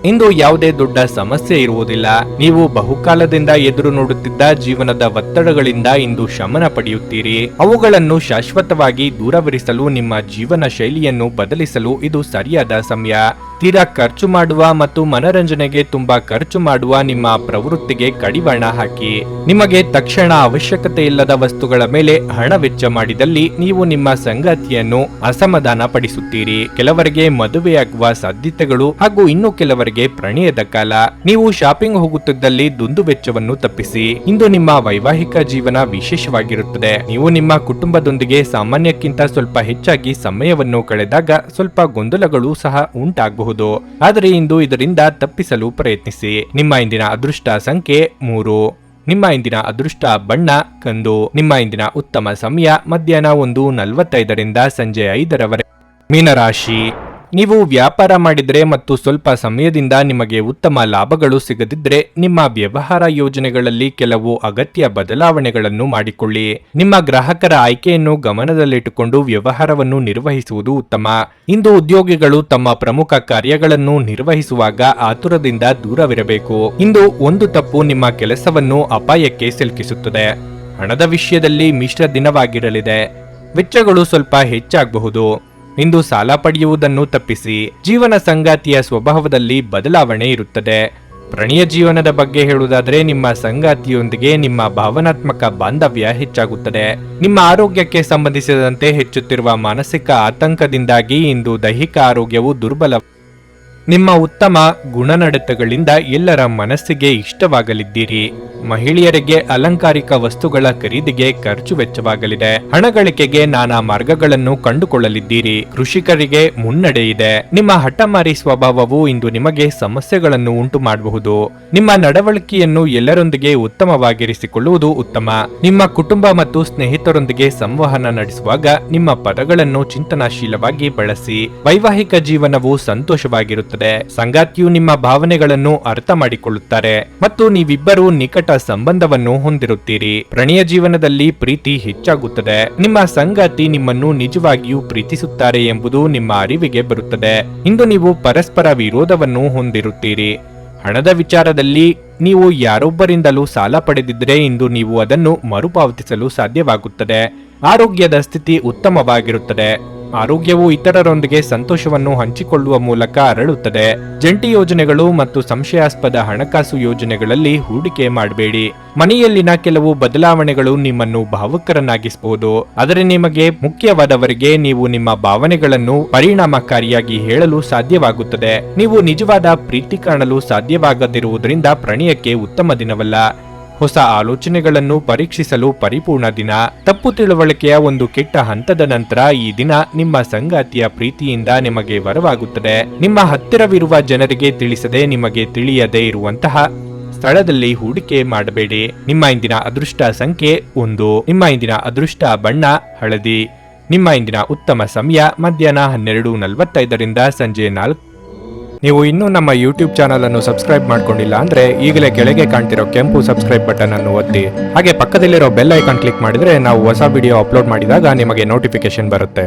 ಇಂದು ಯಾವುದೇ ದೊಡ್ಡ ಸಮಸ್ಯೆ ಇರುವುದಿಲ್ಲ. ನೀವು ಬಹುಕಾಲದಿಂದ ಎದುರು ನೋಡುತ್ತಿದ್ದ ಜೀವನದ ಒತ್ತಡಗಳಿಂದ ಇಂದು ಶಮನ ಪಡೆಯುತ್ತೀರಿ. ಅವುಗಳನ್ನು ಶಾಶ್ವತವಾಗಿ ದೂರವಿರಿಸಲು ನಿಮ್ಮ ಜೀವನ ಶೈಲಿಯನ್ನು ಬದಲಿಸಲು ಇದು ಸರಿಯಾದ ಸಮಯ. ತೀರಾ ಖರ್ಚು ಮಾಡುವ ಮತ್ತು ಮನರಂಜನೆಗೆ ತುಂಬಾ ಖರ್ಚು ಮಾಡುವ ನಿಮ್ಮ ಪ್ರವೃತ್ತಿಗೆ ಕಡಿವಾಣ ಹಾಕಿ. ನಿಮಗೆ ತಕ್ಷಣ ಅವಶ್ಯಕತೆ ಇಲ್ಲದ ವಸ್ತುಗಳ ಮೇಲೆ ಹಣ ವೆಚ್ಚ ಮಾಡಿದಲ್ಲಿ ನೀವು ನಿಮ್ಮ ಸಂಗಾತಿಯನ್ನು ಅಸಮಾಧಾನ ಪಡಿಸುತ್ತೀರಿ. ಕೆಲವರಿಗೆ ಮದುವೆಯಾಗುವ ಸಾಧ್ಯತೆಗಳು ಹಾಗೂ ಇನ್ನು ಕೆಲವರಿಗೆ ಪ್ರಣಯದ ಕಾಲ. ನೀವು ಶಾಪಿಂಗ್ ಹೋಗುತ್ತಿದ್ದಲ್ಲಿ ದುಂದು ವೆಚ್ಚವನ್ನು ತಪ್ಪಿಸಿ. ಇಂದು ನಿಮ್ಮ ವೈವಾಹಿಕ ಜೀವನ ವಿಶೇಷವಾಗಿರುತ್ತದೆ. ನೀವು ನಿಮ್ಮ ಕುಟುಂಬದೊಂದಿಗೆ ಸಾಮಾನ್ಯಕ್ಕಿಂತ ಸ್ವಲ್ಪ ಹೆಚ್ಚಾಗಿ ಸಮಯವನ್ನು ಕಳೆದಾಗ ಸ್ವಲ್ಪ ಗೊಂದಲಗಳು ಸಹ ಉಂಟಾಗಬಹುದು. ಆದರೆ ಇಂದು ಇದರಿಂದ ತಪ್ಪಿಸಲು ಪ್ರಯತ್ನಿಸಿ. ನಿಮ್ಮ ಇಂದಿನ ಅದೃಷ್ಟ ಸಂಖ್ಯೆ 3. ನಿಮ್ಮ ಇಂದಿನ ಅದೃಷ್ಟ ಬಣ್ಣ ಕಂದು. ನಿಮ್ಮ ಇಂದಿನ ಉತ್ತಮ ಸಮಯ ಮಧ್ಯಾಹ್ನ 1:45ರಿಂದ ಸಂಜೆ 5ರವರೆಗೆ. ಮೀನರಾಶಿ, ನೀವು ವ್ಯಾಪಾರ ಮಾಡಿದರೆ ಮತ್ತು ಸ್ವಲ್ಪ ಸಮಯದಿಂದ ನಿಮಗೆ ಉತ್ತಮ ಲಾಭಗಳು ಸಿಗದಿದ್ದರೆ ನಿಮ್ಮ ವ್ಯವಹಾರ ಯೋಜನೆಗಳಲ್ಲಿ ಕೆಲವು ಅಗತ್ಯ ಬದಲಾವಣೆಗಳನ್ನು ಮಾಡಿಕೊಳ್ಳಿ. ನಿಮ್ಮ ಗ್ರಾಹಕರ ಆಯ್ಕೆಯನ್ನು ಗಮನದಲ್ಲಿಟ್ಟುಕೊಂಡು ವ್ಯವಹಾರವನ್ನು ನಿರ್ವಹಿಸುವುದು ಉತ್ತಮ. ಇಂದು ಉದ್ಯೋಗಿಗಳು ತಮ್ಮ ಪ್ರಮುಖ ಕಾರ್ಯಗಳನ್ನು ನಿರ್ವಹಿಸುವಾಗ ಆತುರದಿಂದ ದೂರವಿರಬೇಕು. ಇಂದು ಒಂದು ತಪ್ಪು ನಿಮ್ಮ ಕೆಲಸವನ್ನು ಅಪಾಯಕ್ಕೆ ಸಿಲುಕಿಸುತ್ತದೆ. ಹಣದ ವಿಷಯದಲ್ಲಿ ಮಿಶ್ರ ದಿನವಾಗಿರಲಿದೆ. ವೆಚ್ಚಗಳು ಸ್ವಲ್ಪ ಹೆಚ್ಚಾಗಬಹುದು. ಇಂದು ಸಾಲ ಪಡೆಯುವುದನ್ನು ತಪ್ಪಿಸಿ. ಜೀವನ ಸಂಗಾತಿಯ ಸ್ವಭಾವದಲ್ಲಿ ಬದಲಾವಣೆ ಇರುತ್ತದೆ. ಪ್ರಣಯ ಜೀವನದ ಬಗ್ಗೆ ಹೇಳುವುದಾದರೆ ನಿಮ್ಮ ಸಂಗಾತಿಯೊಂದಿಗೆ ನಿಮ್ಮ ಭಾವನಾತ್ಮಕ ಬಾಂಧವ್ಯ ಹೆಚ್ಚಾಗುತ್ತದೆ. ನಿಮ್ಮ ಆರೋಗ್ಯಕ್ಕೆ ಸಂಬಂಧಿಸಿದಂತೆ ಹೆಚ್ಚುತ್ತಿರುವ ಮಾನಸಿಕ ಆತಂಕದಿಂದಾಗಿ ಇಂದು ದೈಹಿಕ ಆರೋಗ್ಯವು ದುರ್ಬಲ. ನಿಮ್ಮ ಉತ್ತಮ ಗುಣನಡತೆಗಳಿಂದ ಎಲ್ಲರ ಮನಸ್ಸಿಗೆ ಇಷ್ಟವಾಗಲಿದ್ದೀರಿ. ಮಹಿಳೆಯರಿಗೆ ಅಲಂಕಾರಿಕ ವಸ್ತುಗಳ ಖರೀದಿಗೆ ಖರ್ಚು ವೆಚ್ಚವಾಗಲಿದೆ. ಹಣ ಗಳಿಕೆಗೆ ನಾನಾ ಮಾರ್ಗಗಳನ್ನು ಕಂಡುಕೊಳ್ಳಲಿದ್ದೀರಿ. ಕೃಷಿಕರಿಗೆ ಮುನ್ನಡೆ ಇದೆ. ನಿಮ್ಮ ಹಠಮಾರಿ ಸ್ವಭಾವವು ಇಂದು ನಿಮಗೆ ಸಮಸ್ಯೆಗಳನ್ನು ಉಂಟು ಮಾಡಬಹುದು. ನಿಮ್ಮ ನಡವಳಿಕೆಯನ್ನು ಎಲ್ಲರೊಂದಿಗೆ ಉತ್ತಮವಾಗಿರಿಸಿಕೊಳ್ಳುವುದು ಉತ್ತಮ. ನಿಮ್ಮ ಕುಟುಂಬ ಮತ್ತು ಸ್ನೇಹಿತರೊಂದಿಗೆ ಸಂವಹನ ನಡೆಸುವಾಗ ನಿಮ್ಮ ಪದಗಳನ್ನು ಚಿಂತನಾಶೀಲವಾಗಿ ಬಳಸಿ. ವೈವಾಹಿಕ ಜೀವನವು ಸಂತೋಷವಾಗಿರುತ್ತದೆ. ಸಂಗಾತಿಯು ನಿಮ್ಮ ಭಾವನೆಗಳನ್ನು ಅರ್ಥ ಮಾಡಿಕೊಳ್ಳುತ್ತಾರೆ ಮತ್ತು ನೀವಿಬ್ಬರು ನಿಕಟ ಸಂಬಂಧವನ್ನು ಹೊಂದಿರುತ್ತೀರಿ. ಪ್ರಣಯ ಜೀವನದಲ್ಲಿ ಪ್ರೀತಿ ಹೆಚ್ಚಾಗುತ್ತದೆ. ನಿಮ್ಮ ಸಂಗಾತಿ ನಿಮ್ಮನ್ನು ನಿಜವಾಗಿಯೂ ಪ್ರೀತಿಸುತ್ತಾರೆ ಎಂಬುದು ನಿಮ್ಮ ಅರಿವಿಗೆ ಬರುತ್ತದೆ. ಇಂದು ನೀವು ಪರಸ್ಪರ ವಿರೋಧವನ್ನು ಹೊಂದಿರುತ್ತೀರಿ. ಹಣದ ವಿಚಾರದಲ್ಲಿ ನೀವು ಯಾರೊಬ್ಬರಿಂದಲೂ ಸಾಲ ಪಡೆದಿದ್ದರೆ ಇಂದು ನೀವು ಅದನ್ನು ಮರುಪಾವತಿಸಲು ಸಾಧ್ಯವಾಗುತ್ತದೆ. ಆರೋಗ್ಯದ ಸ್ಥಿತಿ ಉತ್ತಮವಾಗಿರುತ್ತದೆ. ಆರೋಗ್ಯವು ಇತರರೊಂದಿಗೆ ಸಂತೋಷವನ್ನು ಹಂಚಿಕೊಳ್ಳುವ ಮೂಲಕ ಅರಳುತ್ತದೆ. ಜಂಟಿ ಯೋಜನೆಗಳು ಮತ್ತು ಸಂಶಯಾಸ್ಪದ ಹಣಕಾಸು ಯೋಜನೆಗಳಲ್ಲಿ ಹೂಡಿಕೆ ಮಾಡಬೇಡಿ. ಮನೆಯಲ್ಲಿನ ಕೆಲವು ಬದಲಾವಣೆಗಳು ನಿಮ್ಮನ್ನು ಭಾವುಕರನ್ನಾಗಿಸಬಹುದು. ಆದರೆ ನಿಮಗೆ ಮುಖ್ಯವಾದವರಿಗೆ ನೀವು ನಿಮ್ಮ ಭಾವನೆಗಳನ್ನು ಪರಿಣಾಮಕಾರಿಯಾಗಿ ಹೇಳಲು ಸಾಧ್ಯವಾಗುತ್ತದೆ. ನೀವು ನಿಜವಾದ ಪ್ರೀತಿ ಕಾಣಲು ಸಾಧ್ಯವಾಗದಿರುವುದರಿಂದ ಪ್ರಣಯಕ್ಕೆ ಉತ್ತಮ ದಿನವಲ್ಲ. ಹೊಸ ಆಲೋಚನೆಗಳನ್ನು ಪರೀಕ್ಷಿಸಲು ಪರಿಪೂರ್ಣ ದಿನ. ತಪ್ಪು ತಿಳುವಳಿಕೆಯ ಒಂದು ಕೆಟ್ಟ ಹಂತದ ನಂತರ ಈ ದಿನ ನಿಮ್ಮ ಸಂಗಾತಿಯ ಪ್ರೀತಿಯಿಂದ ನಿಮಗೆ ವರವಾಗುತ್ತದೆ. ನಿಮ್ಮ ಹತ್ತಿರವಿರುವ ಜನರಿಗೆ ತಿಳಿಸದೆ ನಿಮಗೆ ತಿಳಿಯದೇ ಇರುವಂತಹ ಸ್ಥಳದಲ್ಲಿ ಹೂಡಿಕೆ ಮಾಡಬೇಡಿ. ನಿಮ್ಮ ಇಂದಿನ ಅದೃಷ್ಟ ಸಂಖ್ಯೆ 1. ನಿಮ್ಮ ಇಂದಿನ ಅದೃಷ್ಟ ಬಣ್ಣ ಹಳದಿ. ನಿಮ್ಮ ಇಂದಿನ ಉತ್ತಮ ಸಮಯ ಮಧ್ಯಾಹ್ನ 12:45ರಿಂದ ಸಂಜೆ 4. ನೀವು ಇನ್ನೂ ನಮ್ಮ ಯೂಟ್ಯೂಬ್ ಚಾನಲ್ ಅನ್ನು ಸಬ್ಸ್ಕ್ರೈಬ್ ಮಾಡ್ಕೊಂಡಿಲ್ಲ ಅಂದ್ರೆ ಈಗಲೇ ಕೆಳಗೆ ಕಾಣ್ತಿರೋ ಕೆಂಪು ಸಬ್ಸ್ಕ್ರೈಬ್ ಬಟನ್ ಅನ್ನು ಒತ್ತಿ. ಹಾಗೆ ಪಕ್ಕದಲ್ಲಿರೋ ಬೆಲ್ ಐಕಾನ್ ಕ್ಲಿಕ್ ಮಾಡಿದ್ರೆ ನಾವು ಹೊಸ ವಿಡಿಯೋ ಅಪ್ಲೋಡ್ ಮಾಡಿದಾಗ ನಿಮಗೆ ನೋಟಿಫಿಕೇಶನ್ ಬರುತ್ತೆ.